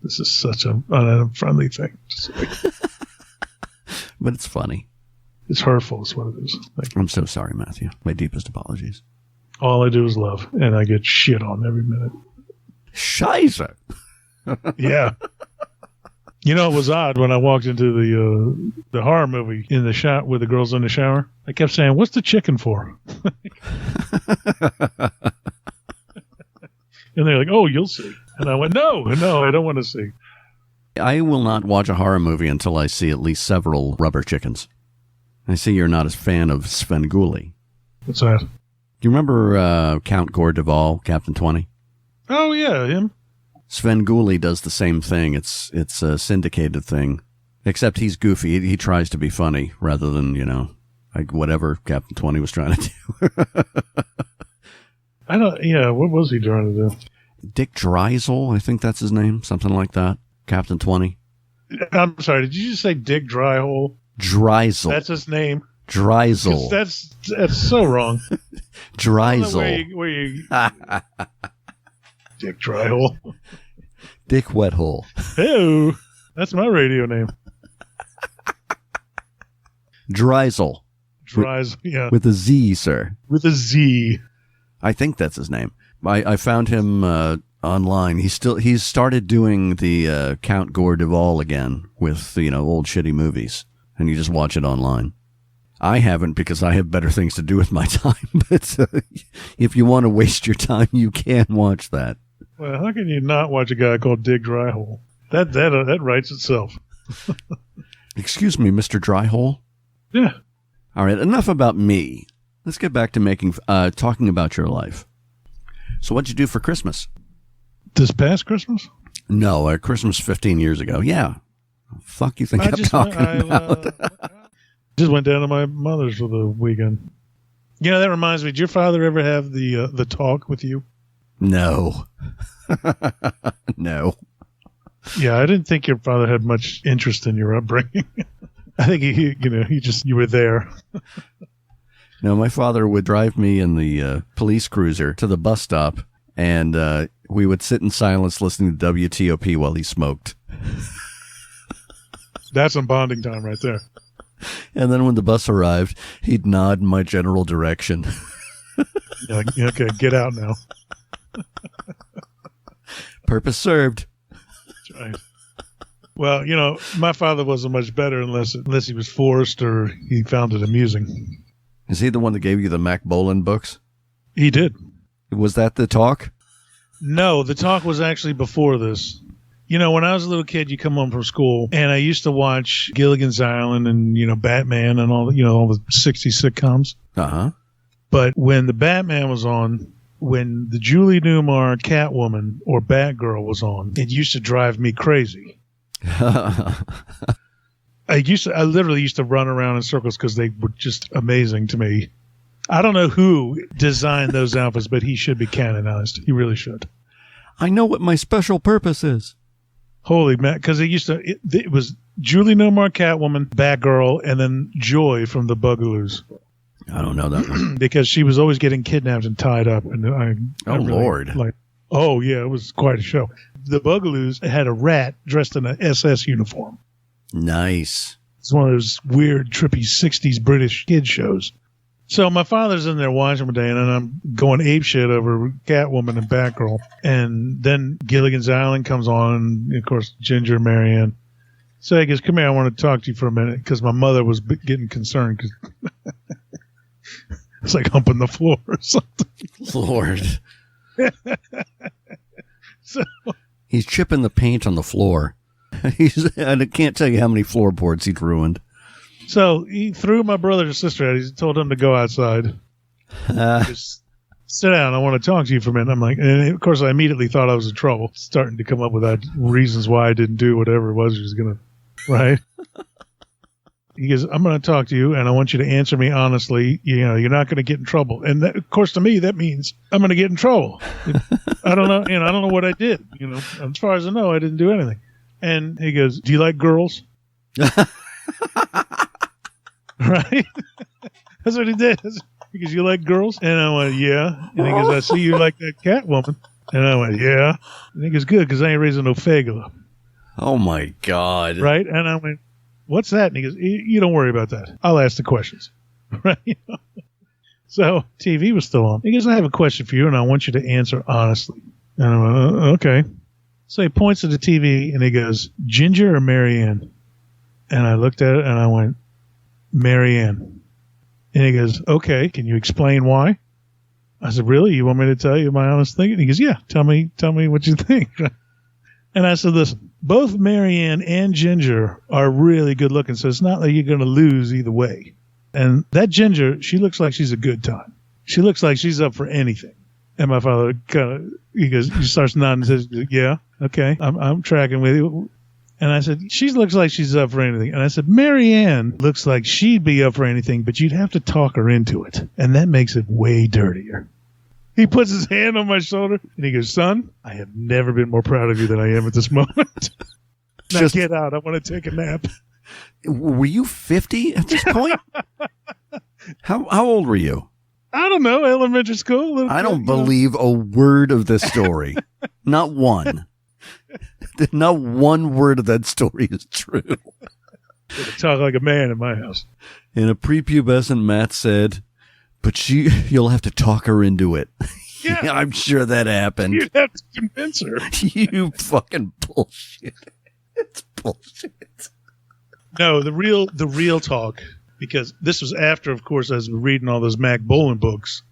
This is such an unfriendly thing to say. But it's funny. It's hurtful is what it is. I'm so sorry, Matthew. My deepest apologies. All I do is love, and I get shit on every minute. Scheiße. Yeah. You know, it was odd when I walked into the horror movie in the shot with the girls in the shower. I kept saying, "What's the chicken for?" And they're like, "Oh, you'll see." And I went, No, I don't want to see. I will not watch a horror movie until I see at least several rubber chickens. I see you're not a fan of Svengoolie. What's that? Do you remember Count Gore Duvall, Captain 20? Oh, yeah, him. Svengoolie does the same thing. It's a syndicated thing, except he's goofy. He tries to be funny rather than, like whatever Captain 20 was trying to do. What was he trying to do? Dick Dreisel, I think that's his name, something like that. Captain 20. I'm sorry, did you just say Dick Dryhole? Dreisel. That's his name. Dreisel. That's so wrong. Dreisel. Where you Dick Dryhole. Dick Wethole. Hey, that's my radio name. Dreisel. Dreisel, yeah. With a Z, sir. With a Z. I think that's his name. I found him online. He's started doing the Count Gore Duvall again with old shitty movies, and you just watch it online. I haven't because I have better things to do with my time. But if you want to waste your time, you can watch that. Well, how can you not watch a guy called Dick Dryhole? That writes itself. Excuse me, Mr. Dryhole? Yeah. All right, enough about me. Let's get back to talking about your life. So what'd you do for Christmas? This past Christmas? No, Christmas 15 years ago. Yeah. Fuck you think I'm talking about? Just went down to my mother's for the weekend. That reminds me, did your father ever have the talk with you? No. No. Yeah, I didn't think your father had much interest in your upbringing. I think you were there. No, my father would drive me in the police cruiser to the bus stop, and we would sit in silence listening to WTOP while he smoked. That's some bonding time right there. And then when the bus arrived, he'd nod in my general direction. Yeah, okay, get out now. Purpose served. Right. Well, my father wasn't much better unless he was forced or he found it amusing. Is he the one that gave you the Mac Bolan books? He did. Was that the talk? No, the talk was actually before this. When I was a little kid, you come home from school, and I used to watch Gilligan's Island and, Batman and all the 60s sitcoms. Uh-huh. But when the Batman was on, when the Julie Newmar Catwoman or Batgirl was on, it used to drive me crazy. I I literally used to run around in circles because they were just amazing to me. I don't know who designed those outfits, but he should be canonized. He really should. I know what my special purpose is. Holy man, because it was Julie Newmar, Catwoman, Batgirl, and then Joy from the Bugaloos. I don't know that one. Because she was always getting kidnapped and tied up. And Lord. It was quite a show. The Bugaloos had a rat dressed in an SS uniform. Nice. It's one of those weird, trippy 60s British kid shows. So my father's in there watching one day, and I'm going apeshit over Catwoman and Batgirl. And then Gilligan's Island comes on, and, of course, Ginger and Marianne. So he goes, come here, I want to talk to you for a minute, because my mother was getting concerned. Cause it's like humping the floor or something. Lord. So he's chipping the paint on the floor. I can't tell you how many floorboards he'd ruined. So he threw my brother and sister out. He told them to go outside. Just sit down. I want to talk to you for a minute. I'm like, and of course, I immediately thought I was in trouble, starting to come up with reasons why I didn't do whatever it was he was going to, right? He goes, I'm going to talk to you, and I want you to answer me honestly. You know, you're not going to get in trouble. And that, of course, to me, that means I'm going to get in trouble. I don't know. I don't know what I did. As far as I know, I didn't do anything. And he goes, do you like girls? Right? That's what he did. He goes, you like girls? And I went, yeah. And he goes, I see you like that Catwoman. And I went, yeah. And he goes, good, because I ain't raising no fagula. Oh, my God. Right? And I went, what's that? And he goes, you don't worry about that. I'll ask the questions. Right? So TV was still on. He goes, I have a question for you, and I want you to answer honestly. And I went, okay. So he points at the TV, and he goes, Ginger or Marianne? And I looked at it, and I went, Marianne. And he goes, okay, can you explain why? I said, really? You want me to tell you my honest thing? And he goes, yeah, tell me what you think. And I said, listen, both Marianne and Ginger are really good looking, so it's not like you're going to lose either way. And that Ginger, she looks like she's a good time. She looks like she's up for anything. And my father he starts nodding and says, yeah, okay, I'm tracking with you. And I said, she looks like she's up for anything. And I said, Marianne looks like she'd be up for anything, but you'd have to talk her into it. And that makes it way dirtier. He puts his hand on my shoulder, and he goes, son, I have never been more proud of you than I am at this moment. Now get out. I want to take a nap. Were you 50 at this point? How old were you? I don't know. Elementary school. I don't believe a word of this story. Not one. Not one word of that story is true. Talk like a man in my house. In a prepubescent Matt said, but you'll have to talk her into it. Yeah. I'm sure that happened. You'd have to convince her. You fucking bullshit. It's bullshit. No, the real talk, because this was after, of course, I was reading all those Mac Bolan books.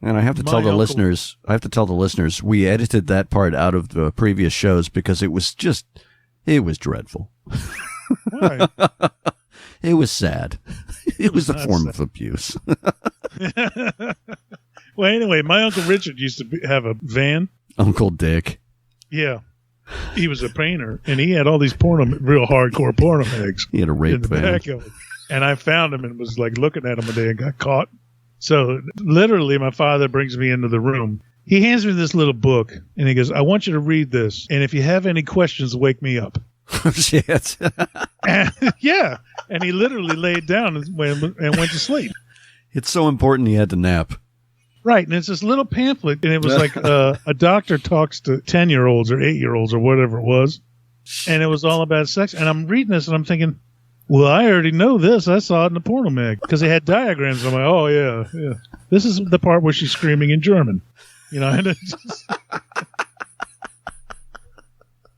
And I have to tell the listeners, we edited that part out of the previous shows because it was dreadful. Why? It was sad. It was a form of abuse. Well, anyway, my Uncle Richard used to have a van. Uncle Dick. Yeah. He was a painter, and he had all these real hardcore porno mags. He had a rape van. And I found him and was like looking at him one day and got caught. So literally, my father brings me into the room. He hands me this little book, and he goes, I want you to read this. And if you have any questions, wake me up. Shit. Yeah. And he literally laid down and went to sleep. It's so important he had to nap. Right. And it's this little pamphlet, and it was like a doctor talks to 10-year-olds or 8-year-olds or whatever it was. And it was all about sex. And I'm reading this, and I'm thinking, well, I already know this. I saw it in the porno mag because they had diagrams. I'm like, oh, yeah. This is the part where she's screaming in German. And it's just...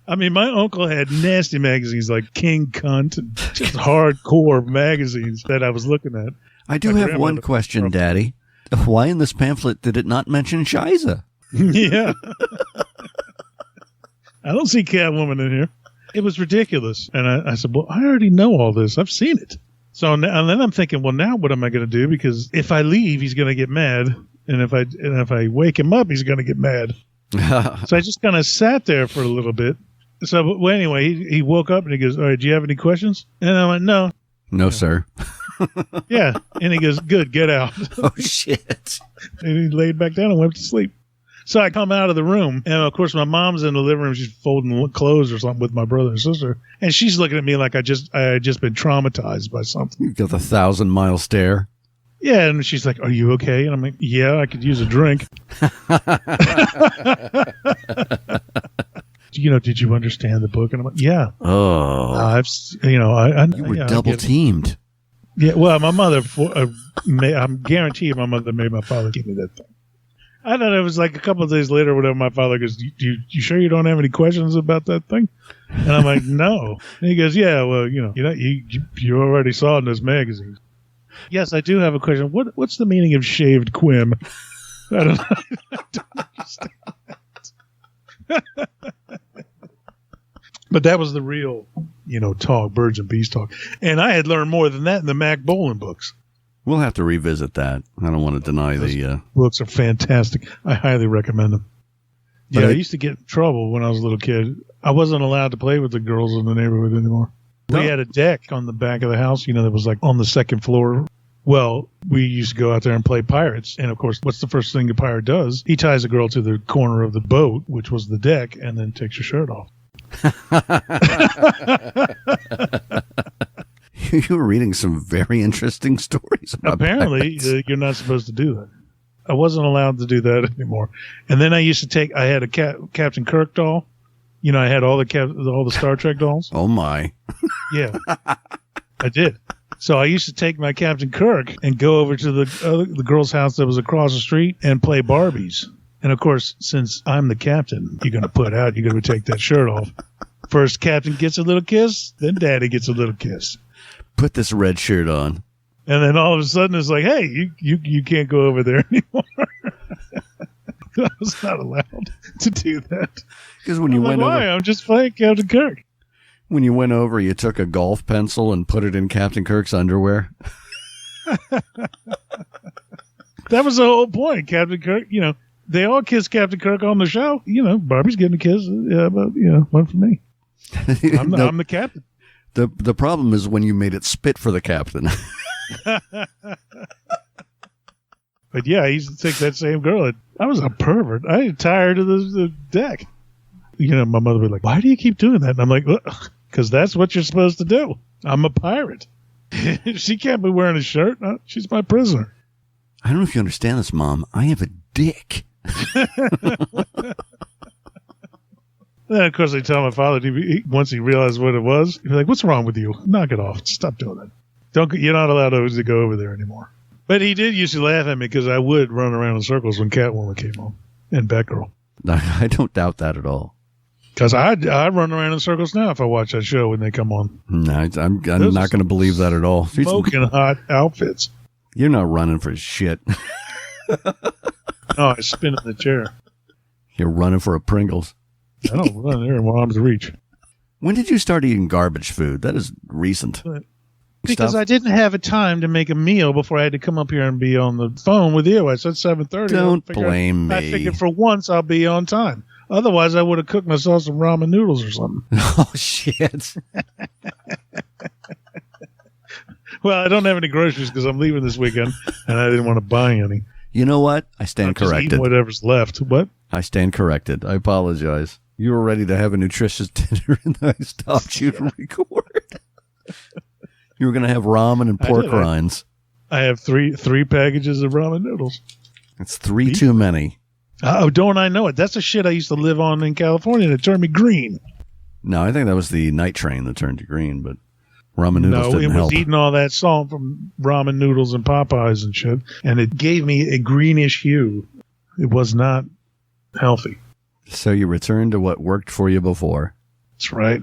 I mean, my uncle had nasty magazines like King Cunt and just hardcore magazines that I was looking at. I do have one question, Daddy. Why in this pamphlet did it not mention Shiza? Yeah. I don't see Catwoman in here. It was ridiculous. And I said, well, I already know all this. I've seen it. So and then I'm thinking, well, now what am I going to do? Because if I leave, he's going to get mad. And if I wake him up, he's going to get mad. So I just kind of sat there for a little bit, So, well, anyway, he woke up and he goes, all right, do you have any questions? And I went, no. No, sir. Yeah. And he goes, good, get out. Oh, shit. And he laid back down and went to sleep. So I come out of the room, and of course my mom's in the living room. She's folding clothes or something with my brother and sister, and she's looking at me like I had just been traumatized by something. You got the 1,000-mile stare. Yeah, and she's like, "Are you okay?" And I'm like, "Yeah, I could use a drink." Did you understand the book? And I'm like, "Yeah." Oh, you were double teamed. Yeah, well, my mother, I'm guaranteed my mother made my father give me that thing. I don't know. It was like a couple of days later, whatever. My father goes, "You sure you don't have any questions about that thing?" And I'm like, "No." And he goes, "Yeah, well, you already saw it in those magazines." Yes, I do have a question. What's the meaning of shaved quim? I don't understand that. But that was the real, talk, birds and bees talk. And I had learned more than that in the Mac Bolan books. We'll have to revisit that. I don't want to deny Those the... books are fantastic. I highly recommend them. Yeah, I used to get in trouble when I was a little kid. I wasn't allowed to play with the girls in the neighborhood anymore. No. We had a deck on the back of the house, that was like on the second floor. Well, we used to go out there and play pirates. And, of course, what's the first thing a pirate does? He ties a girl to the corner of the boat, which was the deck, and then takes her shirt off. You were reading some very interesting stories about Apparently, you're not supposed to do that. I wasn't allowed to do that anymore. And then I had a Captain Kirk doll. I had all the Star Trek dolls. Oh, my. Yeah, I did. So I used to take my Captain Kirk and go over to the girl's house that was across the street and play Barbies. And, of course, since I'm the captain, you're going to take that shirt off. First captain gets a little kiss, then daddy gets a little kiss. Put this red shirt on. And then all of a sudden it's like, hey, you can't go over there anymore. I was not allowed to do that. Because when you went over... Why? I'm just playing Captain Kirk. When you went over, you took a golf pencil and put it in Captain Kirk's underwear? That was the whole point. Captain Kirk, they all kiss Captain Kirk on the show. Barbie's getting a kiss. Yeah, but, one for me. I'm the captain. The problem is when you made it spit for the captain. But yeah, I used to take that same girl. I was a pervert. I tired of the deck. My mother would be like, why do you keep doing that? And I'm like, because that's what you're supposed to do. I'm a pirate. She can't be wearing a shirt. No, she's my prisoner. I don't know if you understand this, Mom. I have a dick. Then, of course, I tell my father, once he realized what it was, he'd be like, what's wrong with you? Knock it off. Stop doing that. You're not allowed to go over there anymore. But he did used to laugh at me because I would run around in circles when Catwoman came on and Batgirl. I don't doubt that at all. Because I run around in circles now if I watch that show when they come on. No, I'm not going to believe that at all. Smoking hot outfits. You're not running for shit. No, I spin in the chair. You're running for a Pringles. I don't run there in arm's reach. When did you start eating garbage food? That is recent. Because I didn't have a time to make a meal before I had to come up here and be on the phone with you. I said 7:30. Don't blame me. I figured for once I'll be on time. Otherwise, I would have cooked myself some ramen noodles or something. Oh, shit. Well, I don't have any groceries because I'm leaving this weekend, and I didn't want to buy any. You know what? I stand corrected. Just whatever's left. What? I stand corrected. I apologize. You were ready to have a nutritious dinner, and I stopped you to record. You were going to have ramen and pork rinds. I have three packages of ramen noodles. That's three too many. Oh, don't I know it? That's the shit I used to live on in California that turned me green. No, I think that was the night train that turned you green, but ramen noodles didn't help. No, it was eating all that salt from ramen noodles and Popeyes and shit, and it gave me a greenish hue. It was not healthy. So you returned to what worked for you before. That's right.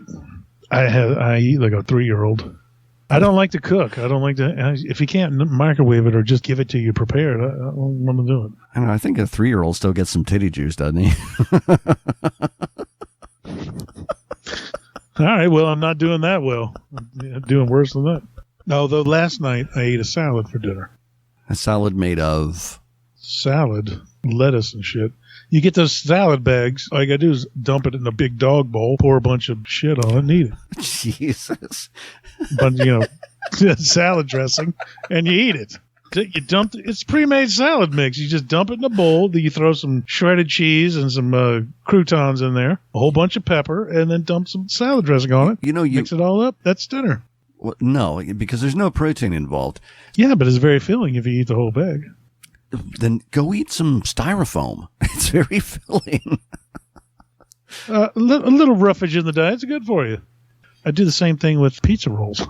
I eat like a 3-year-old. I don't like to cook. I don't like to. If you can't microwave it or just give it to you prepared, I don't want to do it. I don't know. I think a 3-year-old still gets some titty juice, doesn't he? All right. Well, I'm not doing that well. I'm doing worse than that. Although last night I ate a salad for dinner. A salad made of? Salad, lettuce and shit. You get those salad bags. All you got to do is dump it in a big dog bowl, pour a bunch of shit on it, and eat it. Jesus. But, salad dressing, and you eat it. You dump it's pre-made salad mix. You just dump it in a bowl. Then you throw some shredded cheese and some croutons in there, a whole bunch of pepper, and then dump some salad dressing on it. You mix it all up. That's dinner. Well, no, because there's no protein involved. Yeah, but it's very filling if you eat the whole bag. Then go eat some styrofoam. It's very filling. A little roughage in the diet is good for you. I do the same thing with pizza rolls.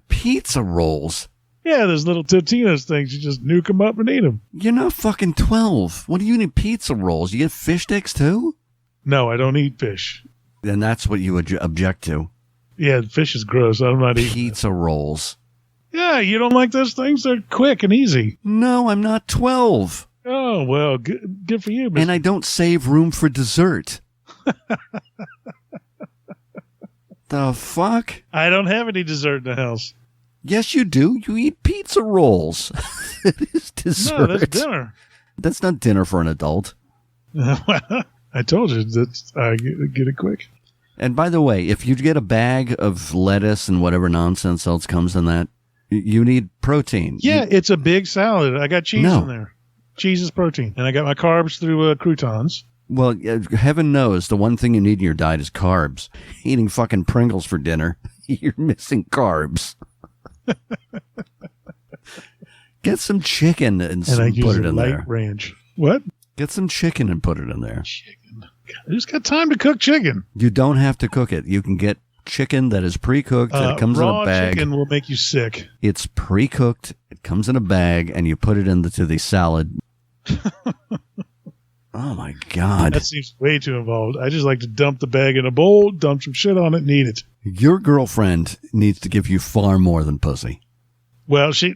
Pizza rolls? Yeah, there's little Totino's things. You just nuke them up and eat them. You're not fucking 12. What do you need pizza rolls? You get fish sticks too? No, I don't eat fish. And that's what you would object to. Yeah, fish is gross. I'm not eating pizza rolls. Yeah, you don't like those things? They're quick and easy. No, I'm not 12. Oh, well, good for you. Mr. And I don't save room for dessert. The fuck? I don't have any dessert in the house. Yes, you do. You eat pizza rolls. It is dessert. No, that's dinner. That's not dinner for an adult. I told you that I get it quick. And by the way, if you get a bag of lettuce and whatever nonsense else comes in that, you need protein. Yeah, it's a big salad. I got cheese in there. Cheese is protein. And I got my carbs through croutons. Well, heaven knows the one thing you need in your diet is carbs. Eating fucking Pringles for dinner, you're missing carbs. Get some chicken and put it in there. Range. What? Get some chicken and put it in there. Chicken. God, who's got time to cook chicken? You don't have to cook it. You can get chicken that is pre-cooked. That comes in a bag. Raw chicken will make you sick. It's pre-cooked. It comes in a bag, and you put it into the salad. Oh, my God. That seems way too involved. I just like to dump the bag in a bowl, dump some shit on it, and eat it. Your girlfriend needs to give you far more than pussy. Well, she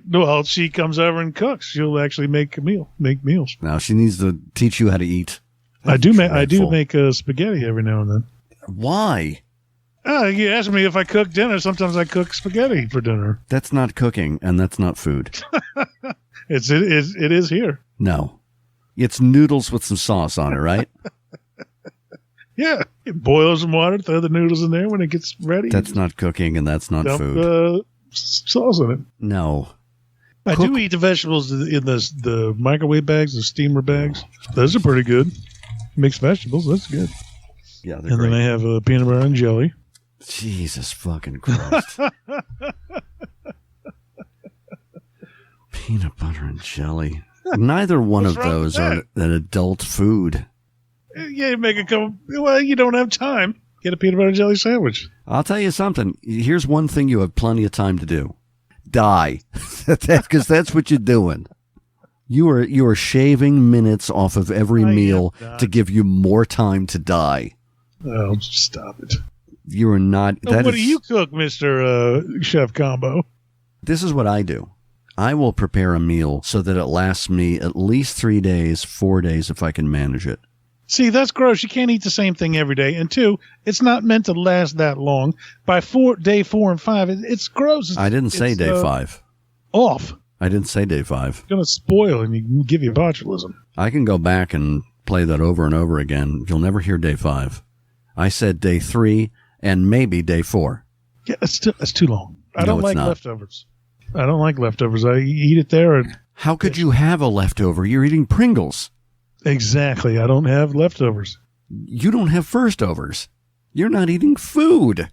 comes over and cooks. She'll actually make meals. Now, she needs to teach you how to eat. I do make spaghetti every now and then. Why? You asked me if I cook dinner. Sometimes I cook spaghetti for dinner. That's not cooking, and that's not food. It is here. No. It's noodles with some sauce on it, right? Yeah. You boil some water, throw the noodles in there when it gets ready. That's not cooking, and that's not food. Sauce in it. No. I do eat the vegetables in the microwave bags, the steamer bags. Those are pretty good. Mixed vegetables, that's good. Yeah, and great. Then I have peanut butter and jelly. Jesus fucking Christ. Peanut butter and jelly. Neither one of those are an adult food. Yeah, you make a couple. Well, you don't have time. Get a peanut butter and jelly sandwich. I'll tell you something. Here's one thing you have plenty of time to do. Die. Because that's what you're doing. You are shaving minutes off of every meal to give you more time to die. Oh, stop it. You are not. What do you cook, Mr. Chef Combo? This is what I do. I will prepare a meal so that it lasts me at least 3 days, 4 days if I can manage it. See, that's gross. You can't eat the same thing every day. And two, it's not meant to last that long. By day 4 and 5, it's gross. I didn't say day 5. Off. I didn't say day 5. It's going to spoil and you can give you botulism. I can go back and play that over and over again. You'll never hear day 5. I said day 3 and maybe day 4. Yeah, that's too long. I don't like leftovers. I don't like leftovers. I eat it there. How could you have a leftover? You're eating Pringles. Exactly. I don't have leftovers. You don't have firstovers. You're not eating food.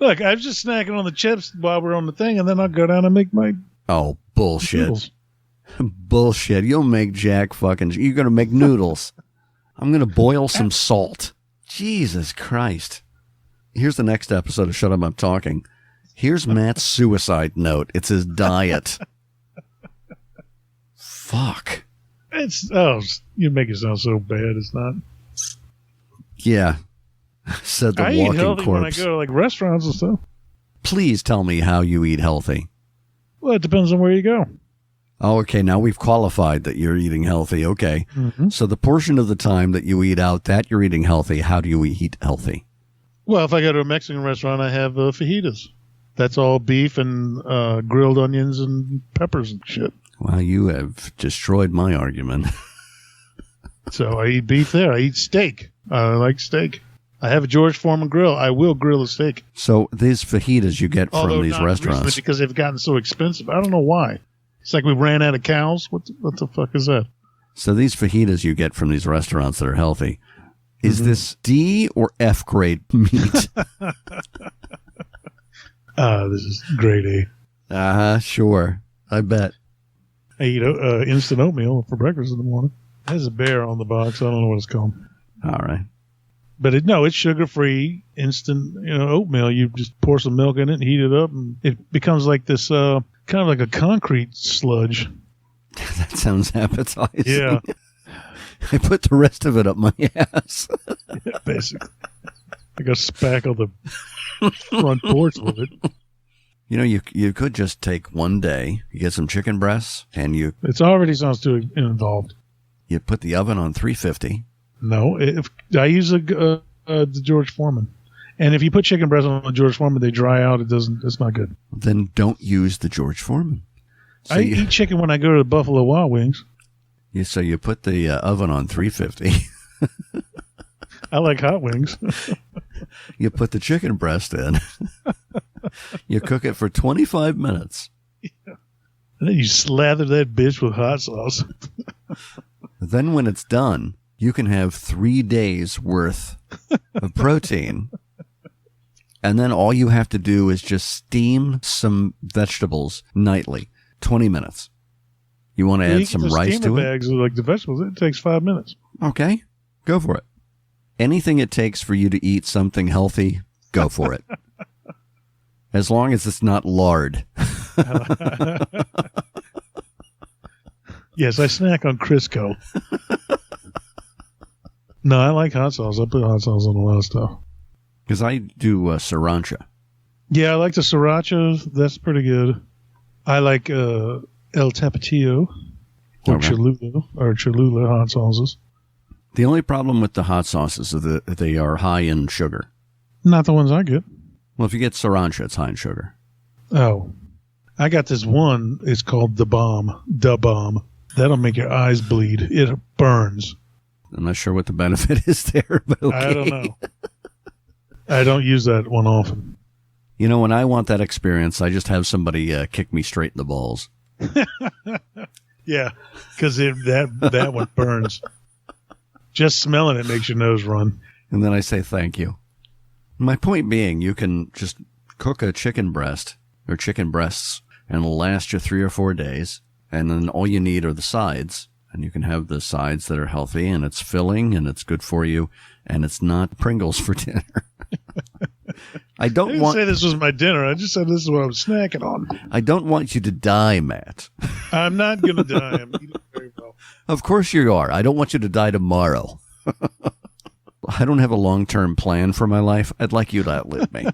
Look, I was just snacking on the chips while we're on the thing, and then I'll go down and make my... Oh, bullshit. Noodles. Bullshit. You'll make You're going to make noodles. I'm going to boil some salt. Jesus Christ. Here's the next episode of Shut Up, I'm Talking. Here's Matt's suicide note. It's his diet. Fuck. You make it sound so bad. It's not. Yeah. Said the I walking eat healthy corpse. when I go to like restaurants and stuff. Please tell me how you eat healthy. Well, it depends on where you go. Oh, okay. Now we've qualified that you're eating healthy. Okay. Mm-hmm. So the portion of the time that you eat out, that you're eating healthy, how do you eat healthy? Well, if I go to a Mexican restaurant, I have fajitas. That's all beef and grilled onions and peppers and shit. Well, you have destroyed my argument. So I eat beef there. I eat steak. I like steak. I have a George Foreman grill. I will grill a steak. So these fajitas you get from these restaurants. Because they've gotten so expensive. I don't know why. It's like we ran out of cows. What the fuck is that? So these fajitas you get from these restaurants that are healthy, is this D or F grade meat? This is grade A. Sure. I bet. I eat instant oatmeal for breakfast in the morning. It has a bear on the box. I don't know what it's called. All right. But it's sugar-free, instant, oatmeal. You just pour some milk in it and heat it up, and it becomes like this, kind of like a concrete sludge. That sounds appetizing. Yeah. I put the rest of it up my ass. Yeah, basically. I got to spackle the front porch with it. You could just take one day, you get some chicken breasts, and It already sounds too involved. You put the oven on 350. No, I use the George Foreman. And if you put chicken breasts on the George Foreman, they dry out. It's not good. Then don't use the George Foreman. I eat chicken when I go to the Buffalo Wild Wings. So you put the oven on 350. I like hot wings. You put the chicken breast in. You cook it for 25 minutes. Yeah. And then you slather that bitch with hot sauce. Then when it's done, you can have 3 days worth of protein. And then all you have to do is just steam some vegetables nightly. 20 minutes. You want to add some rice to it? Bags like the vegetables. It takes 5 minutes. Okay. Go for it. Anything it takes for you to eat something healthy, go for it. As long as it's not lard. Yes, I snack on Crisco. No, I like hot sauce. I put hot sauce on a lot of stuff. Because I do sriracha. Yeah, I like the sriracha. That's pretty good. I like El Tapatio or Cholula hot sauces. The only problem with the hot sauces is that they are high in sugar. Not the ones I get. Well, if you get sriracha, it's high in sugar. Oh. I got this one. It's called The Bomb. The Bomb. That'll make your eyes bleed. It burns. I'm not sure what the benefit is there, but okay. I don't know. I don't use that one often. When I want that experience, I just have somebody kick me straight in the balls. Yeah, because that one burns. Just smelling it makes your nose run. And then I say thank you. My point being, you can just cook a chicken breast or chicken breasts and it'll last you 3 or 4 days. And then all you need are the sides. And you can have the sides that are healthy and it's filling and it's good for you. And it's not Pringles for dinner. I didn't say this was my dinner. I just said this is what I was snacking on. I don't want you to die, Matt. I'm not going to die. I'm eating very well. Of course you are. I don't want you to die tomorrow. I don't have a long-term plan for my life. I'd like you to outlive me.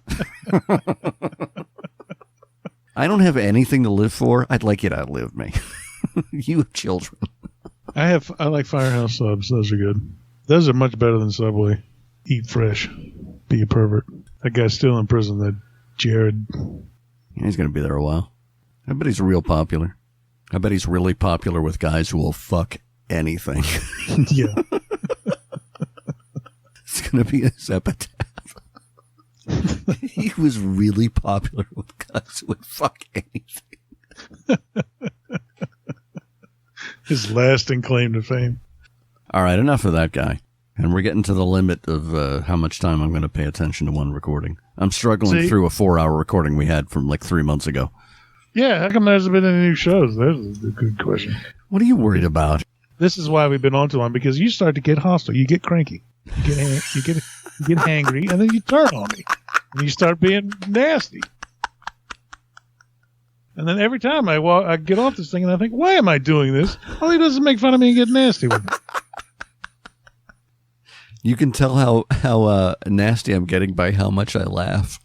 I don't have anything to live for. I'd like you to outlive me. You have children. I like Firehouse subs. Those are good. Those are much better than Subway. Eat fresh. Be a pervert. That guy's still in prison, that Jared. Yeah, he's going to be there a while. I bet he's real popular. I bet he's really popular with guys who will fuck anything. Yeah. It's going to be his epitaph. He was really popular with guys who would fuck anything. His lasting claim to fame. All right, enough of that guy. And we're getting to the limit of how much time I'm going to pay attention to one recording. I'm struggling through a 4-hour recording we had from like 3 months ago. Yeah, how come there hasn't been any new shows? That's a good question. What are you worried about? This is why we've been on too long, because you start to get hostile. You get cranky. You get hangry, and then you turn on me. And you start being nasty. And then every time I get off this thing, and I think, why am I doing this? All he does is make fun of me and get nasty with me. You can tell how nasty I'm getting by how much I laugh.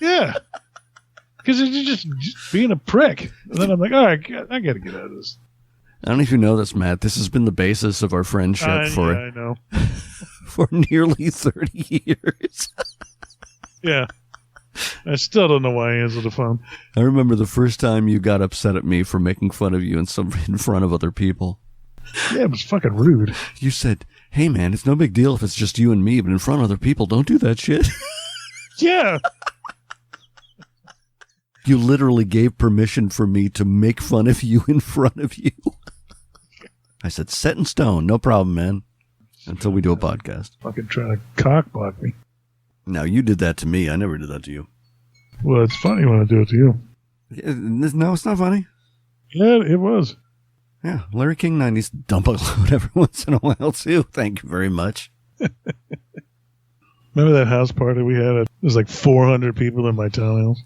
Yeah. Because you're just being a prick. And then I'm like, all right, I got to get out of this. I don't know if you know this, Matt. This has been the basis of our friendship I know. For nearly 30 years. Yeah. I still don't know why I answered the phone. I remember the first time you got upset at me for making fun of you in front of other people. Yeah, it was fucking rude. You said, hey, man, it's no big deal if it's just you and me, but in front of other people, don't do that shit. Yeah. You literally gave permission for me to make fun of you in front of you. I said, set in stone, no problem, man, until we do a podcast. Fucking trying to cockblock me. No, you did that to me. I never did that to you. Well, it's funny when I do it to you. No, it's not funny. Yeah, it was. Yeah, Larry King 90s dump a load every once in a while, too. Thank you very much. Remember that house party we had? There was like 400 people in my townhouse.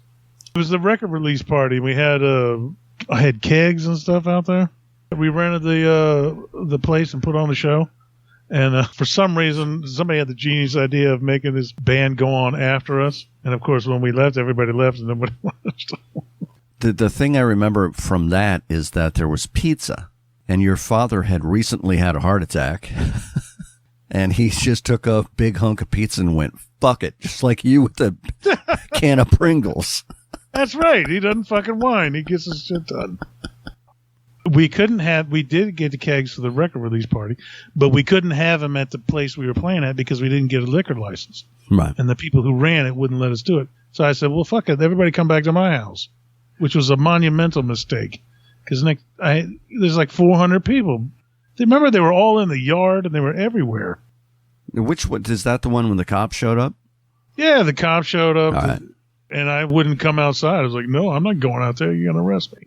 It was the record release party. We had I had kegs and stuff out there. We rented the place and put on a show. And for some reason, somebody had the genius idea of making this band go on after us. And, of course, when we left, everybody left and nobody watched. The thing I remember from that is that there was pizza. And your father had recently had a heart attack. And he just took a big hunk of pizza and went, fuck it. Just like you with the can of Pringles. That's right. He doesn't fucking whine. He gets his shit done. We did get the kegs for the record release party, but we couldn't have them at the place we were playing at because we didn't get a liquor license. Right. And the people who ran it wouldn't let us do it. So I said, well, fuck it. Everybody come back to my house, which was a monumental mistake because there's like 400 people. Remember, they were all in the yard and they were everywhere. Which one? Is that the one when the cops showed up? Yeah, the cops showed up right. And I wouldn't come outside. I was like, no, I'm not going out there. You're going to arrest me.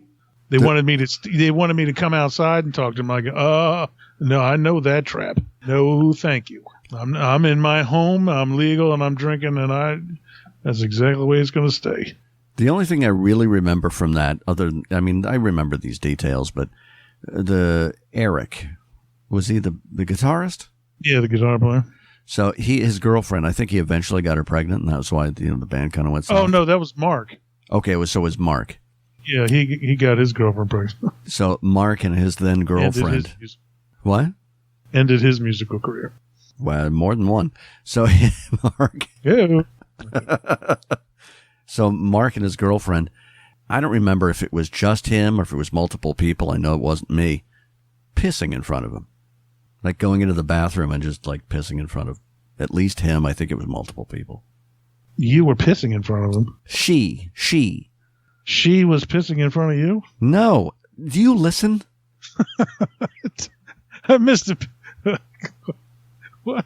They wanted me to come outside and talk to them. I go, no, I know that trap. No, thank you. I'm in my home. I'm legal and I'm drinking and that's exactly the way it's going to stay. The only thing I really remember from that, I remember these details, but Eric, was he the guitarist? Yeah, the guitar player. So his girlfriend, I think he eventually got her pregnant, and that was why the band kind of went south. Oh no, that was Mark. Okay, it was Mark. Yeah, he got his girlfriend pregnant. So Mark and his then girlfriend. What? Ended his musical career. Well, more than one. So Mark. Yeah. So Mark and his girlfriend, I don't remember if it was just him or if it was multiple people. I know it wasn't me. Pissing in front of him. Like going into the bathroom and just like pissing in front of at least him. I think it was multiple people. You were pissing in front of him? She. She was pissing in front of you? No. Do you listen? I missed it. What?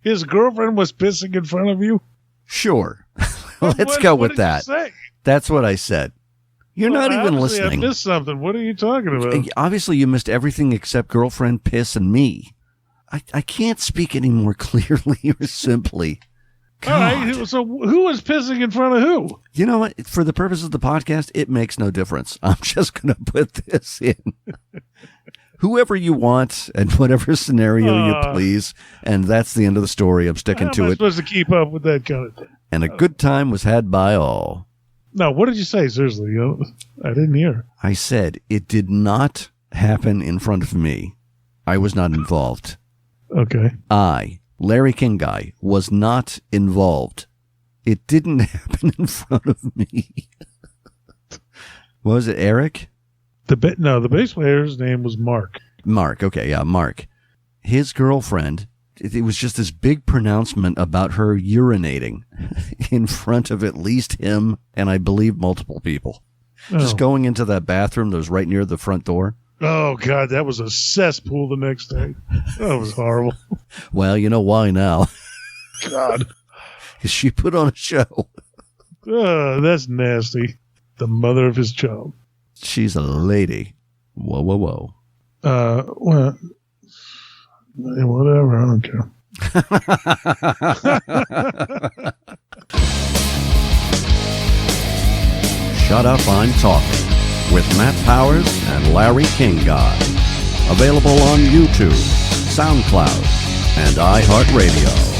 His girlfriend was pissing in front of you? Sure. Let's go with that. That's what I said. You're not even listening. I missed something. What are you talking about? Obviously, you missed everything except girlfriend, piss, and me. I can't speak any more clearly or simply. God. All right. So who was pissing in front of who? You know what? For the purpose of the podcast, it makes no difference. I'm just going to put this in. Whoever you want and whatever scenario you please. And that's the end of the story. I'm sticking to it. How am I supposed to keep up with that kind of thing? And a good time was had by all. No, what did you say? Seriously, I didn't hear. I said it did not happen in front of me. I was not involved. Okay. I, Larry King Guy, was not involved. It didn't happen in front of me. What was it, Eric? The bass player's name was Mark. Mark, okay, yeah, Mark. His girlfriend, it was just this big pronouncement about her urinating in front of at least him and I believe multiple people. Oh. Just going into that bathroom that was right near the front door. Oh, God, that was a cesspool the next day. That was horrible. Well, you know why now. God. Because she put on a show. That's nasty. The mother of his child. She's a lady. Whoa, whoa, whoa. Well, whatever. I don't care. Shut Up, I'm Talking with Matt Powers and Larry King Guy. Available on YouTube, SoundCloud, and iHeartRadio.